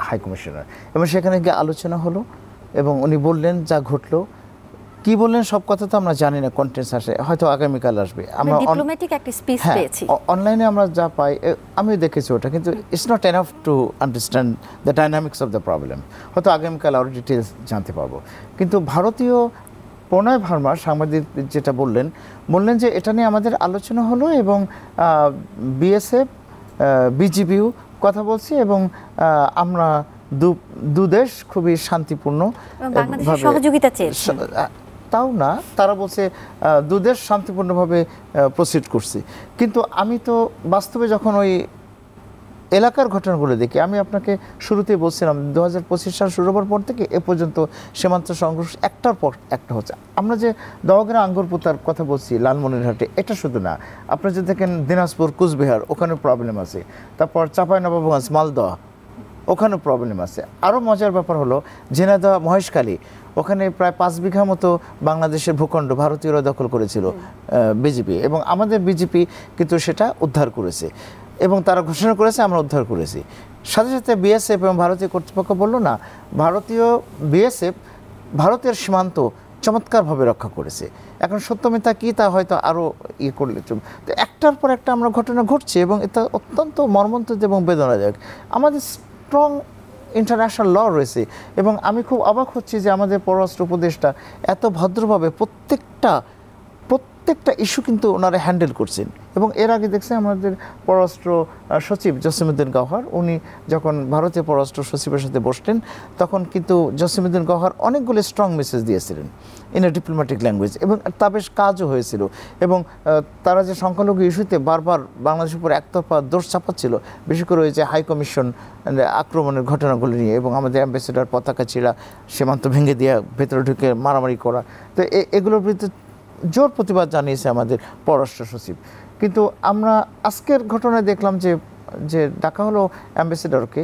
হাইকমিশনার, এবং সেখানে গিয়ে আলোচনা হলো এবং উনি বললেন যা ঘটলো। কি বললেন সব কথা তো আমরা জানি না, কন্টেন্টস আসে হয়তো আগামীকাল আসবে। আমরা ডিপ্লোম্যাটিক একটা স্পিচ পেয়েছি অনলাইনে, আমরা যা পাই আমিও দেখেছি ওটা, কিন্তু it's not enough to understand the dynamics of the problem. হয়তো আগামীকাল আরও ডিটেলস জানতে পারবো। কিন্তু ভারতীয় প্রণয় ভার্মা সাংবাদিক যেটা বললেন যে এটা নিয়ে আমাদের আলোচনা হলো এবং বিএসএফ বিজিবিও কথা বলছি, এবং আমরা দু দেশ খুবই শান্তিপূর্ণ সহযোগিতা চেয়েছে। তাও না, তারা বলছে দুদেশ শান্তিপূর্ণভাবে প্রসিড করছি। কিন্তু আমি তো বাস্তবে যখন ওই এলাকার ঘটনাগুলো দেখি, আমি আপনাকে শুরুতেই বলছিলাম 2025 সাল শুরু হওয়ার পর থেকে এ পর্যন্ত সীমান্ত সংঘর্ষ একটার পর একটা হচ্ছে। আমরা যে দহগ্রাম আঙ্গুরপোতার কথা বলছি লালমনিরহাটে, এটা শুধু না, আপনারা যদি দেখেন দিনাজপুর কুচবিহার ওখানে প্রবলেম আছে, তারপর চাঁপাইনবাবগঞ্জ মালদহ ওখানে প্রবলেম আছে। আরও মজার ব্যাপার হলো ঝিনাইদহ মহেশখালী, ওখানে প্রায় 5 বিঘা মতো বাংলাদেশের ভূখণ্ড ভারতীয়রা দখল করেছিল বিজেপি, এবং আমাদের বিজেপি কিন্তু সেটা উদ্ধার করেছে এবং তারা ঘোষণা করেছে আমরা উদ্ধার করেছি। সাথে সাথে বিএসএফ এবং ভারতীয় কর্তৃপক্ষ বললো না, ভারতীয় বিএসএফ ভারতের সীমান্ত চমৎকারভাবে রক্ষা করেছে। এখন সত্যমিতা কী তা হয়তো আরও করলে তো একটার পর একটা আমরা ঘটনা ঘটছে, এবং এটা অত্যন্ত মর্মান্তিক এবং বেদনাদায়ক। আমাদের স্ট্রং ইন্টারন্যাশনাল ল রয়েছে, এবং আমি খুব অবাক হচ্ছি যে আমাদের পররাষ্ট্র উপদেষ্টা এত ভদ্রভাবে প্রত্যেকটা ইস্যু কিন্তু ওনারা হ্যান্ডেল করছেন। এবং এর আগে দেখছি আমাদের পররাষ্ট্র সচিব জসিমউদ্দিন গওহর, উনি যখন ভারতীয় পররাষ্ট্র সচিবের সাথে বসলেন তখন কিন্তু জসিমউদ্দিন গওহর অনেকগুলো স্ট্রং মেসেজ দিয়েছিলেন ইন এ ডিপ্লোম্যাটিক ল্যাঙ্গুয়েজ, এবং তা বেশ কাজও হয়েছিল। এবং তারা যে সংখ্যালঘু ইস্যুতে বারবার বাংলাদেশের উপর একতরফা দোষ চাপাচ্ছিল, বিশেষ করে ওই যে হাই কমিশন আক্রমণের ঘটনাগুলো নিয়ে, এবং আমাদের অ্যাম্বাসেডার পতাকা ছিঁড়া, সীমান্ত ভেঙে দেওয়া, ভেতরে ঢুকে মারামারি করা, তো এগুলোর বিরুদ্ধে জোর প্রতিবাদ জানিয়েছে আমাদের পররাষ্ট্র সচিব। কিন্তু আমরা আজকের ঘটনায় দেখলাম যে ডাকা হলো অ্যাম্বাসেডরকে,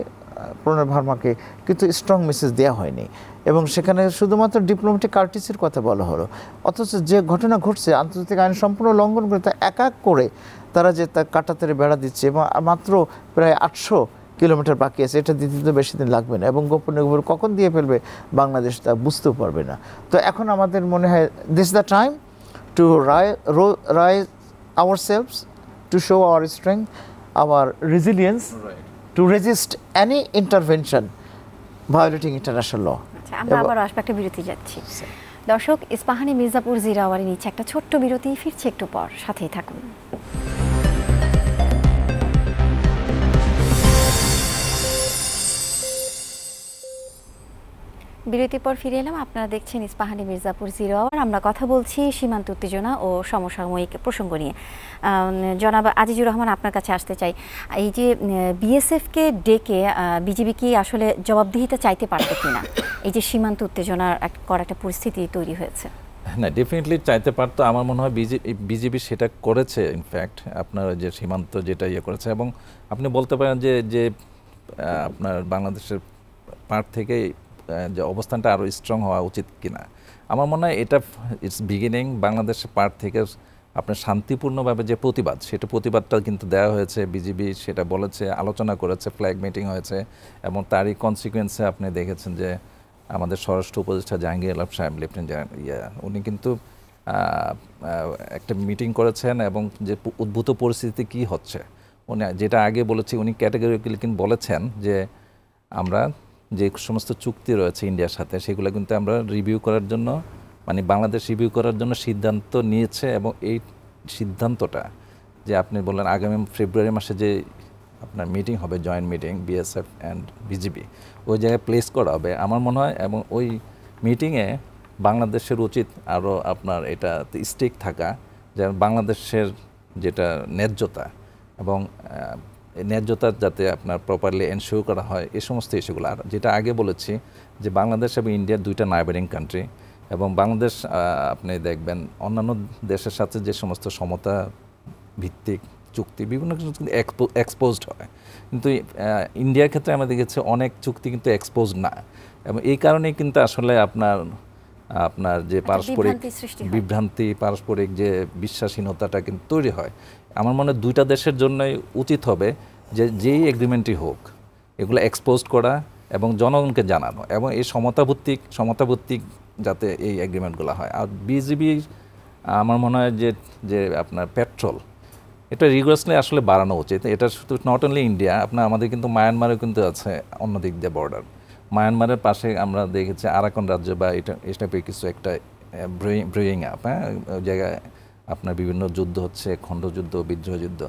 প্রণয় ভার্মাকে, কিন্তু স্ট্রং মেসেজ দেওয়া হয়নি, এবং সেখানে শুধুমাত্র ডিপ্লোম্যাটিক কার্টিসির কথা বলা হলো। অথচ যে ঘটনা ঘটছে আন্তর্জাতিক আইন সম্পূর্ণ লঙ্ঘন করে, তা এক এক করে তারা যে তা কাঁটাতারে বেড়া দিচ্ছে, এবং মাত্র প্রায় 800 কিলোমিটার বাকি আছে, এটা দিতে তো বেশি দিন লাগবে না, এবং গোপনে গোপনে কখন দিয়ে ফেলবে বাংলাদেশ তা বুঝতেও পারবে না। তো এখন আমাদের মনে হয় this the time to rise ourselves, to show our strength, our resilience, to resist any intervention violating international law. আচ্ছা, আমরা আবার আসবো, একটা বিরতি যাচ্ছি। দর্শক, ইস্পাহানি মির্জাপুর জিরাওয়ারি নিচ্ছে একটা ছোট্ট বিরতি, ফিরছে একটু পর, সাথেই থাকুন। বিরতির পর ফিরে এলাম। আপনারা দেখছেন ইস্পাহানি মির্জাপুর জিরো আওয়ার। আমরা কথা বলছি সীমান্ত উত্তেজনা ও সমসাময়িক প্রসঙ্গ নিয়ে। জনাব আজিজুর রহমান, আপনার কাছে আসতে চাই, এই যে বিএসএফকে ডেকে বিজিবি কি আসলে জবাবদিহিতা চাইতে পারবে কিনা, এই যে সীমান্ত উত্তেজনার একটা পরিস্থিতি তৈরি হয়েছে? না, ডেফিনেটলি চাইতে পারতো। আমার মনে হয় বিজিবি সেটা করেছে। ইনফ্যাক্ট আপনার যে সীমান্ত যেটা করেছে, এবং আপনি বলতে পারেন যে আপনার বাংলাদেশের পার্ট থেকে যে অবস্থানটা আরও স্ট্রং হওয়া উচিত কিনা। আমার মনে হয় এটা ইটস বিগিনিং। বাংলাদেশের পার্ট থেকে আপনার শান্তিপূর্ণভাবে যে প্রতিবাদটা কিন্তু দেওয়া হয়েছে, বিজিবি সেটা বলেছে, আলোচনা করেছে, ফ্ল্যাগ মিটিং হয়েছে, এবং তারই কনসিকুয়েন্সে আপনি দেখেছেন যে আমাদের স্বরাষ্ট্র উপদেষ্টা জাহাঙ্গীর আলম সাহেব, লেফটেন্যান্ট উনি কিন্তু একটা মিটিং করেছেন, এবং যে উদ্ভূত পরিস্থিতি কি হচ্ছে উনি যেটা আগে বলেছি, উনি ক্যাটাগরিক্যালি কিন্তু বলেছেন যে আমরা যে সমস্ত চুক্তি রয়েছে ইন্ডিয়ার সাথে সেগুলো কিন্তু আমরা রিভিউ করার জন্য মানে বাংলাদেশ রিভিউ করার জন্য সিদ্ধান্ত নিয়েছে এবং এই সিদ্ধান্তটা যে আপনি বললেন আগামী ফেব্রুয়ারি মাসে যে আপনার মিটিং হবে joint meeting BSF and BGB ওই জায়গায় প্লেস করা হবে আমার মনে হয় এবং ওই মিটিংয়ে বাংলাদেশের উচিত আরও আপনার এটা স্টিক থাকা যে বাংলাদেশের যেটা ন্যায্যতা এবং ন্যায্যতা যাতে আপনার প্রপারলি এনশিওর করা হয় এই সমস্ত ইস্যুগুলো আর যেটা আগে বলেছি যে বাংলাদেশ এবং ইন্ডিয়ার দুইটা নাইবারিং কান্ট্রি এবং বাংলাদেশ আপনি দেখবেন অন্যান্য দেশের সাথে যে সমস্ত সমতা ভিত্তিক চুক্তি বিভিন্ন কিছু এক্সপোজড হয় কিন্তু ইন্ডিয়ার ক্ষেত্রে আমরা দেখেছি অনেক চুক্তি কিন্তু এক্সপোজড না এবং এই কারণেই কিন্তু আসলে আপনার যে পারস্পরিক বিভ্রান্তি পারস্পরিক যে বিশ্বাসহীনতাটা কিন্তু তৈরি হয় আমার মনে হয় দুইটা দেশের জন্যই উচিত হবে যে যেই এগ্রিমেন্টই হোক এগুলো এক্সপোজ করা এবং জনগণকে জানানো এবং এই সমতাভিত্তিক যাতে এই এগ্রিমেন্টগুলো হয় আর বিজিবি আমার মনে হয় যে আপনার পেট্রোল এটা রিগুলাসলি আসলে বাড়ানো উচিত এটা শুধু নট অনলি ইন্ডিয়া আমাদের কিন্তু মায়ানমারেও কিন্তু আছে অন্য দিক দিয়ে বর্ডার মায়ানমারের পাশে আমরা দেখেছি আরাকান রাজ্য বা এটা টাইপের কিছু একটা ব্রুইং আপ ওই জায়গায় আপনার বিভিন্ন যুদ্ধ হচ্ছে খণ্ডযুদ্ধ বিদ্রোহ যুদ্ধ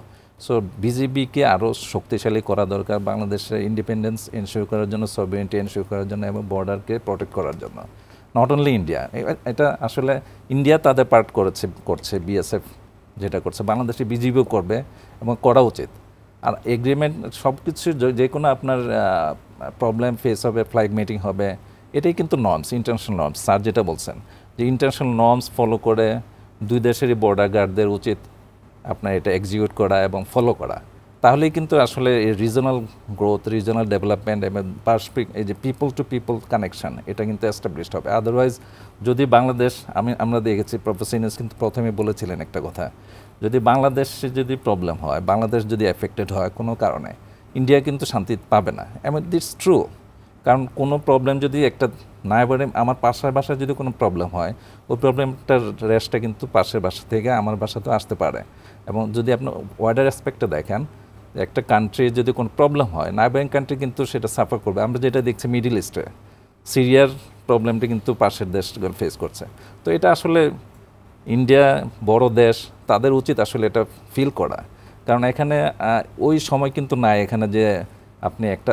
সো বিজিবিকে আরও শক্তিশালী করা দরকার বাংলাদেশের ইন্ডিপেন্ডেন্স এনশিওর করার জন্য সভরেনিটি এনশিওর করার জন্য এবং বর্ডারকে প্রোটেক্ট করার জন্য নট অনলি ইন্ডিয়া এটা আসলে ইন্ডিয়া তাদের পার্ট করছে বিএসএফ যেটা করছে বাংলাদেশে বিজিবিও করবে এবং করা উচিত আর এগ্রিমেন্ট সব কিছু যে কোনো আপনার প্রবলেম ফেস হবে ফ্ল্যাগ মিটিং হবে এটাই কিন্তু নর্মস ইন্টারন্যাশনাল নর্মস স্যার যেটা বলছেন যে ইন্টারন্যাশনাল নর্মস ফলো করে দুই দেশেরই বর্ডার গার্ডদের উচিত আপনার এটা এক্সিকিউট করা এবং ফলো করা তাহলেই কিন্তু আসলে রিজনাল গ্রোথ রিজনাল ডেভেলপমেন্ট এবং পারস্পেক্টিভ এই যে পিপল টু পিপল কানেকশন এটা কিন্তু এস্টাবলিশড হবে আদারওয়াইজ যদি বাংলাদেশ আমরা দেখেছি প্রফেসর ইউনূস কিন্তু প্রথমে বলেছিলেন একটা কথা যদি বাংলাদেশে যদি প্রবলেম হয় বাংলাদেশ যদি এফেক্টেড হয় কোনো কারণে ইন্ডিয়া কিন্তু শান্তি পাবে না এবং দিটস ট্রু কারণ কোনো প্রবলেম যদি একটা নাইবারে আমার পাশের বাসায় যদি কোনো প্রবলেম হয় ওই প্রবলেমটার রেস্টটা কিন্তু পাশের বাসা থেকে আমার বাসাতেও আসতে পারে এবং যদি আপনি ওয়াইডার অ্যাসপেক্টে দেখেন একটা কান্ট্রির যদি কোনো প্রবলেম হয় নাইবারিং কান্ট্রি কিন্তু সেটা সাফার করবে আমরা যেটা দেখছি মিডল ইস্টে সিরিয়ার প্রবলেমটা কিন্তু পাশের দেশগুলো ফেস করছে তো এটা আসলে ইন্ডিয়া বড় দেশ তাদের উচিত আসলে এটা ফিল করা কারণ এখানে ওই সময় কিন্তু নাই এখানে যে আপনি একটা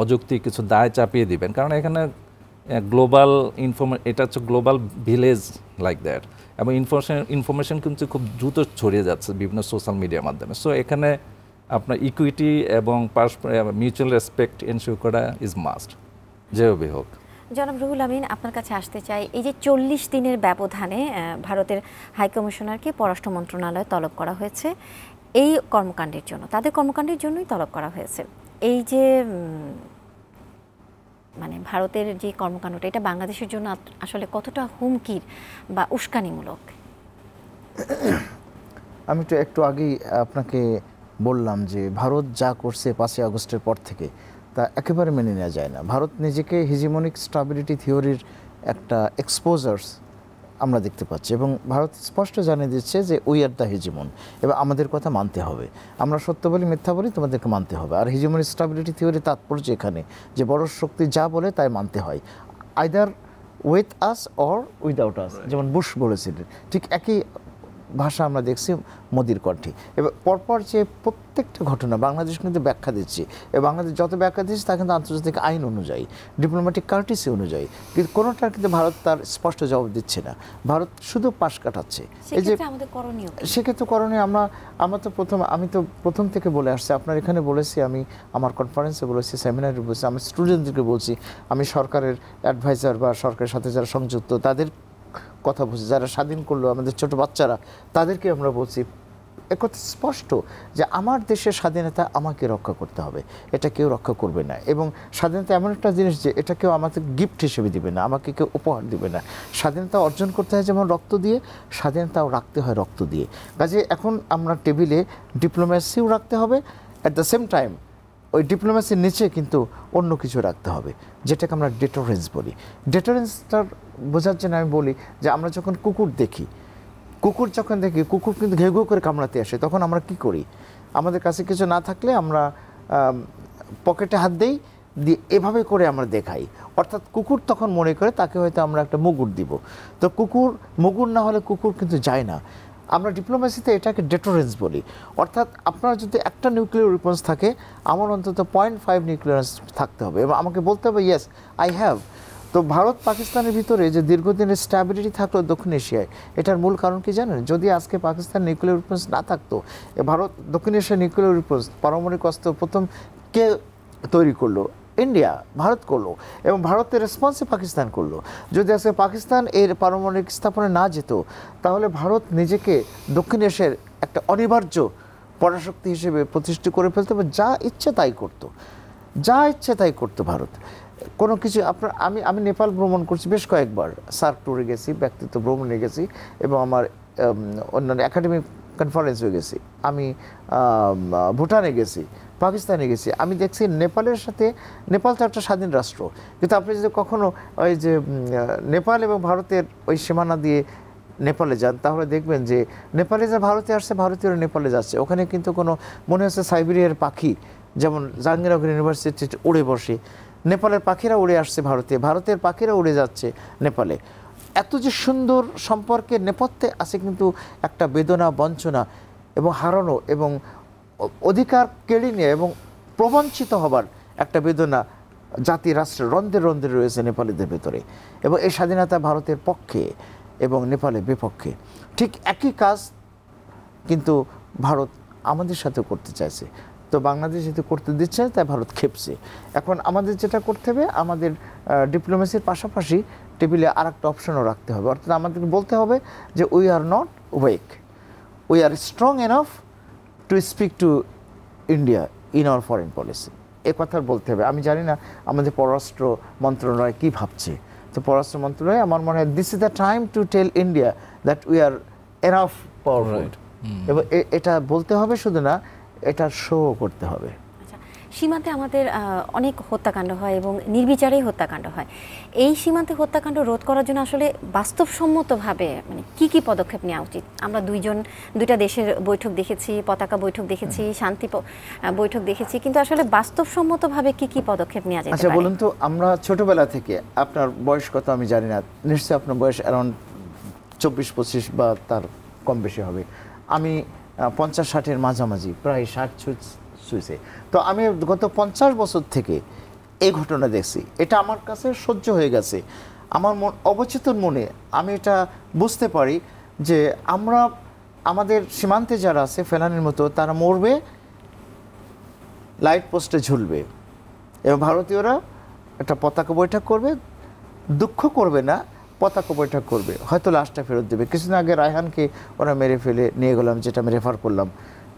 অযৌক্তিক কিছু দায় চাপিয়ে দিবেন কারণ এখানে গ্লোবাল এটা হচ্ছে গ্লোবাল ভিলেজ লাইক দ্যাট এবং ইনফরমেশন কিন্তু খুব দ্রুত ছড়িয়ে যাচ্ছে বিভিন্ন সোশ্যাল মিডিয়ার মাধ্যমে সো এখানে আপনার ইকুইটি এবং মিউচুয়াল রেসপেক্ট এনশিওর করা ইজ মাস্ট যেভাবে হোক জনাব রুহুল আমিন আপনার কাছে আসতে চাই এই যে 40 দিনের ব্যবধানে ভারতের হাইকমিশনারকে পররাষ্ট্র মন্ত্রণালয়ে তলব করা হয়েছে এই কর্মকাণ্ডের জন্য তাদের কর্মকাণ্ডের জন্যই তলব করা হয়েছে এই যে মানে ভারতের যে কর্মকাণ্ডটা এটা বাংলাদেশের জন্য আসলে কতটা হুমকির বা উস্কানিমূলক আমি তো একটু আগেই আপনাকে বললাম যে ভারত যা করছে 5ই আগস্টের পর থেকে তা একেবারে মেনে নেওয়া যায় না ভারত নিজেকে হিজিমনিক স্টেবিলিটি থিওরির একটা এক্সপোজার্স আমরা দেখতে পাচ্ছি এবং ভারত স্পষ্ট জানিয়ে দিচ্ছে যে উই আর দ্য হিজিমন এবং আমাদের কথা মানতে হবে আমরা সত্য বলি মিথ্যা বলি তোমাদেরকে মানতে হবে আর হিজিমনিক স্টেবিলিটি থিওরি তাৎপর্য এখানে যে বড় শক্তি যা বলে তাই মানতে হয় either with us or without us যেমন বুশ বলেছিলেন ঠিক একই ভাষা আমরা দেখছি মোদির কণ্ঠে এবার পরপর যে প্রত্যেকটা ঘটনা বাংলাদেশ কিন্তু ব্যাখ্যা দিচ্ছে এবং বাংলাদেশ যত ব্যাখ্যা দিচ্ছে তা কিন্তু আন্তর্জাতিক আইন অনুযায়ী ডিপ্লোম্যাটিক কার্টিসি অনুযায়ী কিন্তু কোনোটার কিন্তু ভারত তার স্পষ্ট জবাব দিচ্ছে না ভারত শুধু পাশ কাটাচ্ছে এই যে সেক্ষেত্রে করণীয় আমি তো প্রথম থেকে বলে আসছি আপনার এখানে বলেছি আমি আমার কনফারেন্সে বলেছি সেমিনারে বলেছি আমি স্টুডেন্টদেরকে বলছি আমি সরকারের অ্যাডভাইজার বা সরকারের সাথে যারা সংযুক্ত তাদের কথা বলছি যারা স্বাধীন করলো আমাদের ছোট বাচ্চারা তাদেরকে আমরা বলছি একথা স্পষ্ট যে আমার দেশের স্বাধীনতা আমাকে রক্ষা করতে হবে এটা কেউ রক্ষা করবে না এবং স্বাধীনতা এমন একটা জিনিস যে এটা কেউ আমাকে গিফট হিসেবে দিবে না আমাকে কেউ উপহার দিবে না স্বাধীনতা অর্জন করতে হয় যেমন রক্ত দিয়ে স্বাধীনতাও রাখতে হয় রক্ত দিয়ে কাজে এখন আমরা টেবিলে ডিপ্লোম্যাসিও রাখতে হবে অ্যাট দ্য সেম টাইম ওই ডিপ্লোম্যাসির নিচে কিন্তু অন্য কিছু রাখতে হবে যেটাকে আমরা ডেটারেন্স বলি ডেটারেন্সটার বোঝার জন্য আমি বলি যে আমরা যখন কুকুর দেখি কুকুর কিন্তু ঘেউ ঘেউ করে কামড়াতে আসে তখন আমরা কি করি আমাদের কাছে কিছু না থাকলে আমরা পকেটে হাত দেই দিয়ে এভাবে করে আমরা দেখাই, অর্থাৎ কুকুর তখন মনে করে তাকে হয়তো আমরা একটা মুগুর দিব। তো কুকুর মুগুর না হলে কুকুর কিন্তু যায় না। আমরা ডিপ্লোমেসিতে এটাকে ডেটোরেন্স বলি, অর্থাৎ আপনার যদি একটা নিউক্লিয়ার উইপন্স থাকে, আমার অন্তত 0.5 নিউক্লিয়ার থাকতে হবে এবং আমাকে বলতে হবে ইয়েস আই হ্যাভ। তো ভারত পাকিস্তানের ভিতরে যে দীর্ঘদিনের স্ট্যাবিলিটি থাকলো দক্ষিণ এশিয়ায়, এটার মূল কারণ কি জানেন? যদি আজকে পাকিস্তান নিউক্লিয়ার উইপন্স না থাকতো, ভারত দক্ষিণ এশিয়ার নিউক্লিয়ার উইপন্স পারমাণবিক অস্ত্র প্রথম কে তৈরি করলো? ইন্ডিয়া, ভারত করলো, এবং ভারতের রেসপন্সে পাকিস্তান করলো। যদি আজকে পাকিস্তান এর পারমাণবিক স্থাপনে না যেত, তাহলে ভারত নিজেকে দক্ষিণ এশিয়ার একটা অনিবার্য পরাশক্তি হিসেবে প্রতিষ্ঠিত করে ফেলতে হবে। যা ইচ্ছে তাই করতো, যা ইচ্ছে তাই করতো ভারত। কোনো কিছু আপনার আমি নেপাল ভ্রমণ করছি বেশ কয়েকবার, সার্ক ট্যুরে গেছি, ব্যক্তিত্ব ভ্রমণে গেছি, এবং আমার অন্যান্য একাডেমিক কনফারেন্সে গেছি, আমি ভুটানে গেছি, পাকিস্তানে গেছি। আমি দেখছি নেপালের সাথে, নেপাল তো একটা স্বাধীন রাষ্ট্র, কিন্তু আপনি যদি কখনো ওই যে নেপাল এবং ভারতের ওই সীমানা দিয়ে নেপালে যান, তাহলে দেখবেন যে নেপালে যা ভারতে আসছে, ভারতীয়রা নেপালে যাচ্ছে। ওখানে কিন্তু কোনো মনে হচ্ছে সাইবেরিয়ার পাখি, যেমন জাহাঙ্গীরনগর ইউনিভার্সিটি উড়ে বসে, নেপালের পাখিরা উড়ে আসছে ভারতে, ভারতের পাখিরা উড়ে যাচ্ছে নেপালে। এত যে সুন্দর সম্পর্কের নেপথ্যে আছে কিন্তু একটা বেদনা, বঞ্চনা এবং হারানো এবং অধিকার কেড়ে নিয়ে এবং প্রবঞ্চিত হবার একটা বেদনা জাতি রাষ্ট্রের রন্ধ্রে রন্ধ্রে রয়েছে নেপালিদের ভেতরে, এবং এই স্বাধীনতা ভারতের পক্ষে এবং নেপালের বিপক্ষে। ঠিক একই কাজ কিন্তু ভারত আমাদের সাথে করতে চাইছে। তো বাংলাদেশ যেহেতু করতে দিচ্ছে, তাই ভারত খেপছে। এখন আমাদের যেটা করতে হবে, আমাদের ডিপ্লোমেসির পাশাপাশি টেবিলে আর একটা অপশনও রাখতে হবে, অর্থাৎ আমাদেরকে বলতে হবে যে we are not weak, we are strong enough to speak to India in our foreign policy. এ কথা বলতে হবে। আমি জানি না আমাদের পররাষ্ট্র মন্ত্রণালয় কী ভাবছে। তো পররাষ্ট্র মন্ত্রণালয়, আমার মনে হয় this is the time to tell India that we are enough powerful, এবং এটা বলতে হবে শুধু না, এটা শো করতে হবে। সীমান্তে আমাদের অনেক হত্যাকাণ্ড হয় এবং নির্বিচারেই হত্যাকাণ্ড হয়। এই সীমান্তে হত্যাকাণ্ড রোধ করার জন্য আসলে বাস্তবসম্মতভাবে মানে কি কি পদক্ষেপ নেওয়া উচিত? আমরা দুইটা দেশের বৈঠক দেখেছি, পতাকা বৈঠক দেখেছি, শান্তি বৈঠক দেখেছি, কিন্তু আসলে বাস্তবসম্মতভাবে কি কি পদক্ষেপ নেওয়া যেতে পারে? আচ্ছা বলুন তো, আমরা ছোটবেলা থেকে, আপনার বয়স কত আমি জানি না, নিশ্চয়ই আপনার বয়স অ্যারাউন্ড 24-25 বা তার কম বেশি হবে। আমি 50-60-এর মাঝামাঝি, প্রায় 60 ছুঁয়েছে। তো আমি গত 50 বছর থেকে এই ঘটনা দেখছি। এটা আমার কাছে সহ্য হয়ে গেছে। আমার অবচেতন মনে আমি এটা বুঝতে পারি যে আমরা, আমাদের সীমান্তে যারা আছে ফেলানির মতো, তারা মরবে, লাইট পোস্টে ঝুলবে, এবং ভারতীয়রা একটা পতাকা বৈঠক করবে, দুঃখ করবে না, পতাকা বৈঠক করবে, হয়তো লাশটা ফেরত দেবে। কিছুদিন আগে রায়হানকে ওরা মেরে ফেলে নিয়ে গেলাম, যেটা আমি রেফার করলাম।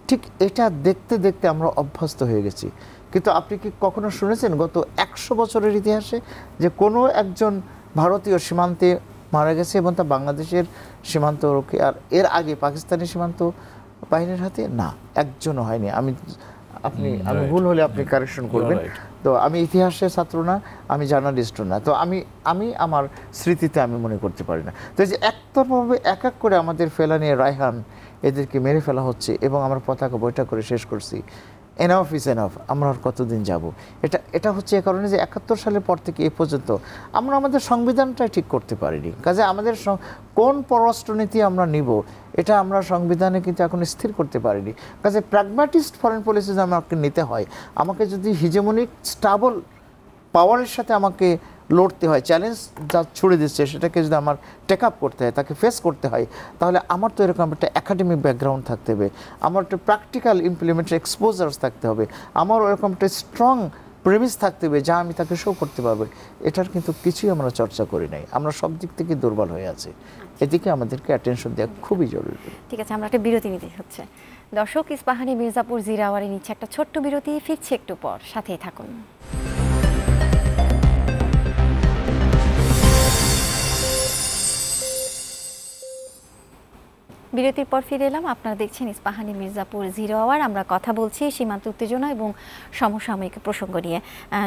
ঠিক এটা দেখতে দেখতে আমরা অভ্যস্ত হয়ে গেছি। কিন্তু আপনি কি কখনো শুনেছেন গত 100 বছরের ইতিহাসে যে কোনো একজন ভারতীয় সীমান্তে মারা গেছে এবং তা বাংলাদেশের সীমান্ত রক্ষী, আর এর আগে পাকিস্তানি সীমান্ত বাহিনীর হাতে? না, একজনও হয়নি। আমি ভুল হলে আপনি কারেকশন করবেন। তো আমি ইতিহাসের ছাত্র না, আমি জার্নালিস্টও না, তো আমি আমার স্মৃতিতে আমি মনে করতে পারি না। তো যে একতরফাভাবে এক এক করে আমাদের ফেলানি, রায়হান, এদেরকে মেরে ফেলা হচ্ছে এবং আমরা পতাকা বৈঠক করে শেষ করছি। Enough is enough. আমরা আর কতদিন যাব? এটা হচ্ছে এ কারণে যে 71 সালের পর থেকে এ পর্যন্ত আমরা আমাদের সংবিধানটাই ঠিক করতে পারিনি। কাজে আমাদের কোন পররাষ্ট্রনীতি আমরা নিব, এটা আমরা সংবিধানে কিন্তু এখন স্থির করতে পারিনি। কাজে প্র্যাগম্যাটিস্ট ফরেন পলিসি আমাকে নিতে হয়। আমাকে যদি হিজেমনিক স্টাবল পাওয়ারের সাথে আমাকে লড়তে হয়, চ্যালেঞ্জ যা ছুড়ে দিচ্ছে সেটাকে যদি আমার টেক আপ করতে হয়, তাকে ফেস করতে হয়, তাহলে আমার তো এরকম একটা একাডেমিক ব্যাকগ্রাউন্ড থাকতে হবে, আমার একটা প্র্যাকটিক্যাল ইমপ্লিমেন্টের এক্সপোজার্স থাকতে হবে, আমার ওরকম একটা স্ট্রং প্রেমিস থাকতে হবে যা আমি তাকে শো করতে পারবো। এটার কিন্তু কিছুই আমরা চর্চা করি নাই। আমরা সব দিক থেকে দুর্বল হয়ে আছি। এদিকে আমাদেরকে অ্যাটেনশন দেওয়া খুবই জরুরি। ঠিক আছে, আমরা একটা বিরতি নিতে হচ্ছে। দর্শক, ইস্পাহানি মির্জাপুর জিরাওয়ারে নিচ্ছে একটা ছোট্ট বিরতি, ফিরছে একটু পর, সাথেই থাকুন। বিরতির পর ফিরে এলাম। আপনারা দেখছেন ইস্পাহানি মির্জাপুর 0 আওয়ার। আমরা কথা বলছি সীমান্ত উত্তেজনা এবং সমসাময়িক প্রসঙ্গ নিয়ে।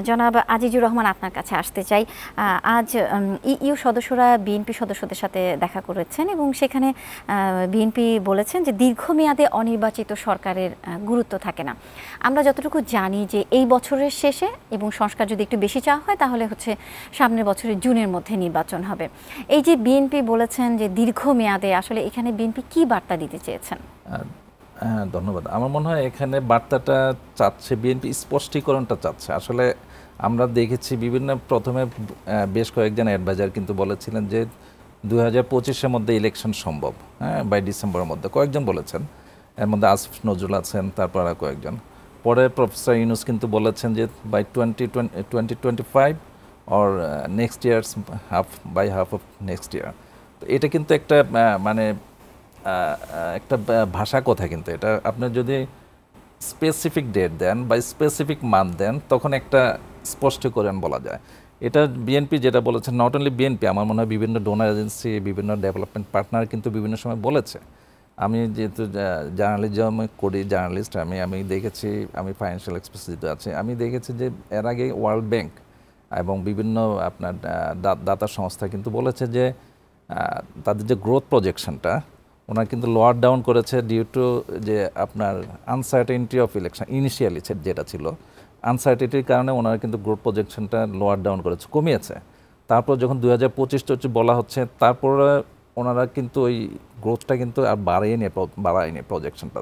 জনাব আজিজুর রহমান, আপনার কাছে আসতে চাই। আজ ইইউ সদস্যরা বিএনপি সদস্যদের সাথে দেখা করেছেন এবং সেখানে বিএনপি বলেছেন যে দীর্ঘমেয়াদে অনির্বাচিত সরকারের গুরুত্ব থাকে না। আমরা যতটুকু জানি যে এই বছরের শেষে এবং সংস্কার যদি একটু বেশি চাওয়া হয় তাহলে হচ্ছে সামনের বছরের জুনের মধ্যে নির্বাচন হবে। এই যে বিএনপি বলেছেন যে দীর্ঘমেয়াদে, আসলে এখানে বিএনপি কি বার্তা দিতে চেয়েছেন? হ্যাঁ, ধন্যবাদ। আমার মনে হয় এখানে বার্তাটা চাচ্ছে বিএনপি, স্পষ্টীকরণটা চাচ্ছে। আসলে আমরা দেখেছি প্রথমে বেশ কয়েকজন অ্যাডভাইজার কিন্তু বলেছিলেন যে 2025-এর মধ্যে ইলেকশন সম্ভব, হ্যাঁ, বাই ডিসেম্বরের মধ্যে কয়েকজন বলেছেন, এর মধ্যে আসিফ নজরুল আছেন, তারপর আর কয়েকজন। পরে প্রফেসর ইউনূস কিন্তু বলেছেন যে by 2025 or next years half of next year. তো এটা কিন্তু একটা একটা ভাষা কথা, কিন্তু এটা আপনি যদি স্পেসিফিক ডেট দেন বা স্পেসিফিক মান্থ দেন তখন একটা স্পষ্টীকরণ বলা যায়। এটা বিএনপি যেটা বলেছে, নট অনলি বিএনপি, আমার মনে হয় বিভিন্ন ডোনার এজেন্সি, বিভিন্ন ডেভেলপমেন্ট পার্টনার কিন্তু বিভিন্ন সময় বলেছে। আমি যেহেতু জার্নালিজম করি, জার্নালিস্ট, আমি দেখেছি, আমি ফাইন্যান্সিয়াল এক্সপোজিটে আছি, আমি দেখেছি যে এর আগে ওয়ার্ল্ড ব্যাংক এবং বিভিন্ন আপনার দাতা সংস্থা কিন্তু বলেছে যে তাদের যে গ্রোথ প্রজেকশনটা ওনারা কিন্তু লোয়ার ডাউন করেছে ডিউ টু যে আপনার আনসার্টেনিটি অফ ইলেকশন। ইনিশিয়ালি যেটা ছিল আনসার্টেনিটির কারণে ওনারা কিন্তু গ্রোথ প্রজেকশনটা লোয়ার ডাউন করেছে, কমিয়েছে। তারপর যখন 2025 বলা হচ্ছে, তারপরে ওনারা কিন্তু ওই গ্রোথটা কিন্তু আর বাড়ায়নি প্রজেকশনটা।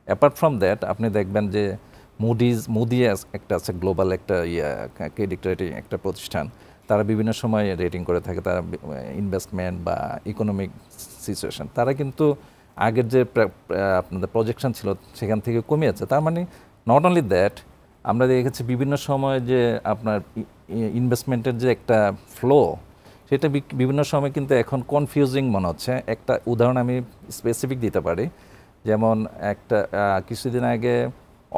অ্যাপার্ট ফ্রম দ্যাট আপনি দেখবেন যে মুডি একটা আছে, গ্লোবাল একটা ক্রেডিট রেটিং একটা প্রতিষ্ঠান, তারা বিভিন্ন সময় রেটিং করে থাকে, তারা ইনভেস্টমেন্ট বা ইকোনমিক সিচুয়েশন, তারা কিন্তু আগের যে আপনাদের প্রজেকশন ছিল সেখান থেকে কমিয়েছে। তার মানে নট অনলি দ্যাট, আমরা দেখেছি বিভিন্ন সময় যে আপনার ইনভেস্টমেন্টের যে একটা ফ্লো, সেটা বিভিন্ন সময় কিন্তু এখন কনফিউজিং মনে হচ্ছে। একটা উদাহরণ আমি স্পেসিফিক দিতে পারি, যেমন একটা কিছুদিন আগে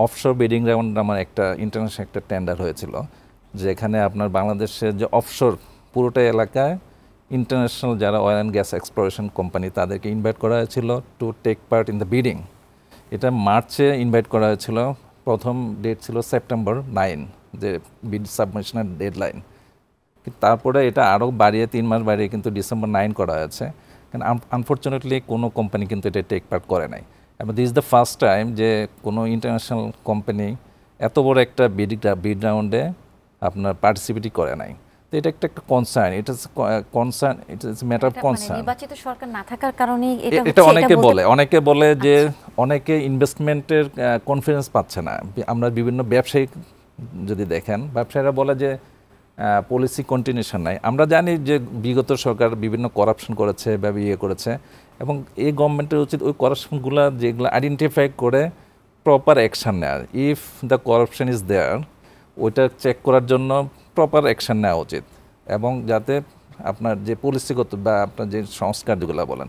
অফশোর বিডিং রাউন্ড আমার একটা ইন্টারন্যাশনাল একটা টেন্ডার হয়েছিল, যেখানে আপনার বাংলাদেশের যে অফশোর পুরোটা এলাকায় ইন্টারন্যাশনাল যারা oil and gas exploration company তাদেরকে ইনভাইট করা হয়েছিল to take part in the bidding. এটা মার্চে ইনভাইট করা হয়েছিল, প্রথম ডেট ছিল সেপ্টেম্বর 9, যে বিড সাবমিশনের ডেডলাইন। তারপরে এটা আরও বাড়িয়ে 3 মাস বাড়িয়ে কিন্তু ডিসেম্বর 9 করা হয়েছে। কারণ আনফর্চুনেটলি কোনো কোম্পানি কিন্তু এটা টেক পার্ট করে নাই। এবং this is the first time যে কোনো ইন্টারন্যাশনাল কোম্পানি এত বড় একটা বিড রাউন্ডে আপনার পার্টিসিপেটই করে নাই। তো এটা একটা concern, it is matter of concern. নির্বাচিত সরকার না থাকার কারণে এটা অনেকে বলে যে অনেকে ইনভেস্টমেন্টের কনফিডেন্স পাচ্ছে না। আমরা বিভিন্ন ব্যবসায়িক যদি দেখেন, ব্যবসায়ীরা বলে যে পলিসি কন্টিনিউশন নাই। আমরা জানি যে বিগত সরকার বিভিন্ন করাপশন করেছে বা করেছে, এবং এই গভর্নমেন্টের উচিত ওই করাপশনগুলো যেগুলো আইডেন্টিফাই করে প্রপার অ্যাকশান নেওয়ার। If the corruption is there, ওইটা চেক করার জন্য প্রপার অ্যাকশান নেওয়া উচিত, এবং যাতে আপনার যে পলিসিগত বা আপনার যে সংস্কার যেগুলো বলেন,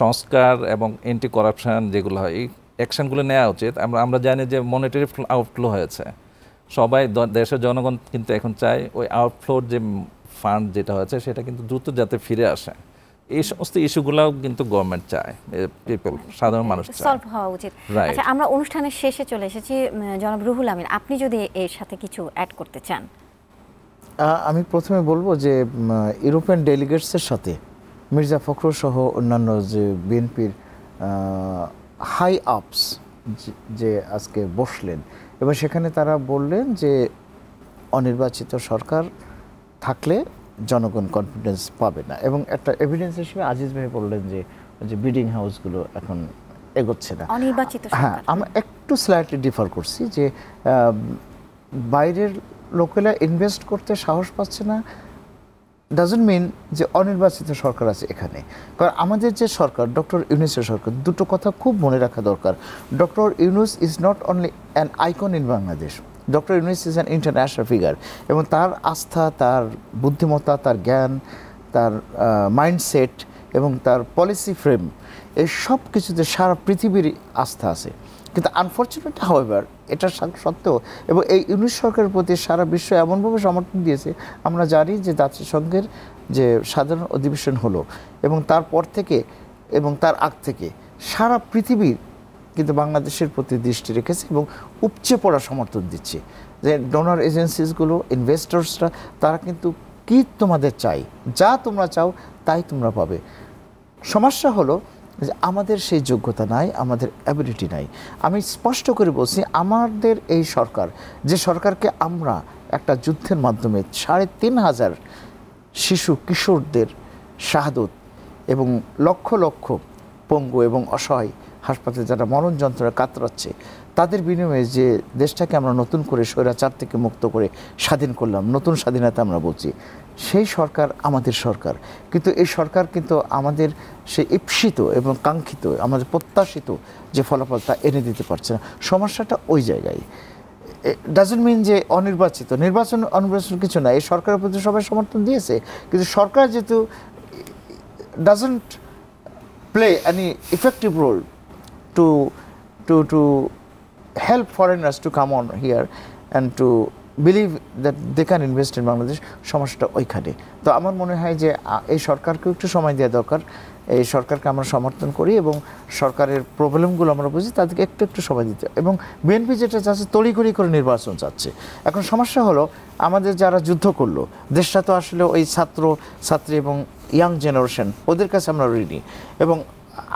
সংস্কার এবং অ্যান্টি করাপশন যেগুলো হয়, এই অ্যাকশানগুলো নেওয়া উচিত। আমরা জানি যে মনিটারি আউটফ্লো হয়েছে, সবাই দেশের জনগণ কিন্তু এখন চায় ওই আউটফ্লোর যে ফান্ড যেটা হয়েছে সেটা কিন্তু দ্রুত যাতে ফিরে আসে। এই সমস্ত ইস্যুগুলোও কিন্তু গভর্নমেন্ট চায়, পিপল, সাধারণ মানুষ চায় সলভ হওয়া উচিত। আচ্ছা, আমরা অনুষ্ঠানের শেষে চলে এসেছি। জনাব রুহুল আমিন, আপনি যদি এর সাথে কিছু অ্যাড করতে চান। আমি প্রথমে বলবো যে ইউরোপিয়ান ডেলিগেটসের সাথে মির্জা ফখরুল সহ অন্যান্য যে বিএনপির হাই আপস যে আজকে বসলেন, এবার সেখানে তারা বললেন যে অনির্বাচিত সরকার থাকলে জনগণ কনফিডেন্স পাবে না, এবং একটা এভিডেন্স হিসেবে আজিজ ভাই বললেন যে বিডিং হাউসগুলো এখন এগোচ্ছে না। অনির্বাচিত হ্যাঁ, আমরা একটু স্লাইটলি ডিফার করছি যে বাইরের লোকেরা ইনভেস্ট করতে সাহস পাচ্ছে না, ডাজন্ট মিন যে অনির্বাচিত সরকার আছে এখানে। কারণ আমাদের যে সরকার, ডক্টর ইউনূসের সরকার, দুটো কথা খুব মনে রাখা দরকার। Doctor Yunus is not only an icon in Bangladesh, doctor Yunus is an international figure, এবং তার আস্থা, তার বুদ্ধিমত্তা, তার জ্ঞান, তার মাইন্ডসেট এবং তার পলিসি ফ্রেম, এই সব কিছুতে সারা পৃথিবীর আস্থা আছে। কিন্তু আনফর্চুনেট হাউএভার এটা সত্ত্বেও, এবং এই ইউনূস সরকারের প্রতি সারা বিশ্ব এমনভাবে সমর্থন দিয়েছে, আমরা জানি যে জাতিসংঘের যে সাধারণ অধিবেশন হলো এবং তারপর থেকে এবং তার আগ থেকে সারা পৃথিবীর কিন্তু বাংলাদেশের প্রতি দৃষ্টি রেখেছে এবং উপচে পড়া সমর্থন দিচ্ছে। যে ডোনার এজেন্সিসগুলো, ইনভেস্টর্সরা, তারা কিন্তু কি তোমাদের চাই, যা তোমরা চাও তাই তোমরা পাবে। সমস্যা হলো যে আমাদের সেই যোগ্যতা নাই, আমাদের অ্যাবিলিটি নাই। আমি স্পষ্ট করে বলছি, আমাদের এই সরকার, যে সরকারকে আমরা একটা যুদ্ধের মাধ্যমে ৩৫০০ শিশু কিশোরদের শাহাদত এবং লক্ষ লক্ষ পঙ্গু এবং অসহায় হাসপাতালে যারা মরণ যন্ত্রণা কাতরাচ্ছে, তাদের বিনিময়ে যে দেশটাকে আমরা নতুন করে স্বৈরাচার থেকে মুক্ত করে স্বাধীন করলাম, নতুন স্বাধীনতা আমরা বলছি, সেই সরকার আমাদের সরকার। কিন্তু এই সরকার কিন্তু আমাদের সেই ঈপ্সিত এবং কাঙ্ক্ষিত, আমাদের প্রত্যাশিত যে ফলাফল তা এনে দিতে পারছে না। সমস্যাটা ওই জায়গায়। ডাজন্ট মিন যে নির্বাচন কিছু না, এই সরকারের প্রতি সবাই সমর্থন দিয়েছে, কিন্তু সরকার যেহেতু doesn't play any effective role to help foreigners to come on here and to believe that they can invest in Bangladesh, সমস্যাটা ওইখানে। তো আমার মনে হয় যে এই সরকারকেও একটু সময় দেওয়া দরকার। এই সরকারকে আমরা সমর্থন করি এবং সরকারের প্রবলেমগুলো আমরা বুঝি, তাদেরকে একটু একটু সময় দিতে। এবং বিএনপি যেটা চাচ্ছে, তড়িঘড়ি করে নির্বাচন চাচ্ছে। এখন সমস্যা হলো, আমাদের যারা যুদ্ধ করলো, দেশটা তো আসলে ওই ছাত্রী এবং ইয়াং জেনারেশন, ওদের কাছে আমরা ঋণী। এবং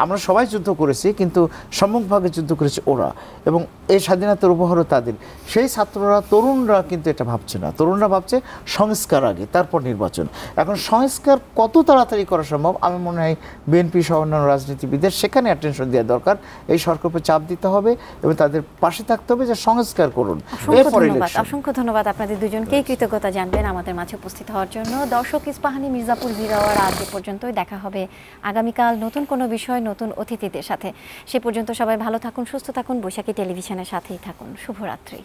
আমরা সবাই যুদ্ধ করেছি, কিন্তু সম্মুখভাগে যুদ্ধ করেছে ওরা, এবং এই স্বাধীনতার উপহারও তাদের। সেই ছাত্ররা, তরুণরা কিন্তু এটা ভাবছে না। তরুণরা ভাবছে সংস্কার আগে, তারপর নির্বাচন। এখন সংস্কার কত তাড়াতাড়ি করা সম্ভব, আমি মনে হয় বিএনপি সহ অন্যান্য রাজনীতিবিদের সেখানে অ্যাটেনশন দেওয়া দরকার। এই সরকারের উপর চাপ দিতে হবে এবং তাদের পাশে থাকতে হবে যে সংস্কার করুন। অসংখ্য ধন্যবাদ আপনাদের দুজনকেই, কৃতজ্ঞতা জানবেন আমাদের মাঝে উপস্থিত হওয়ার জন্য। দর্শক, ইস্পাহানি মির্জাপুর জিরাওয়ার আজ এ পর্যন্তই। দেখা হবে আগামীকাল নতুন কোনো বিষয়, নতুন অতিথিদের সাথে। সে পর্যন্ত সবাই ভালো থাকুন, সুস্থ থাকুন, বৈশাখী টেলিভিশনের সাথেই থাকুন। শুভরাত্রি।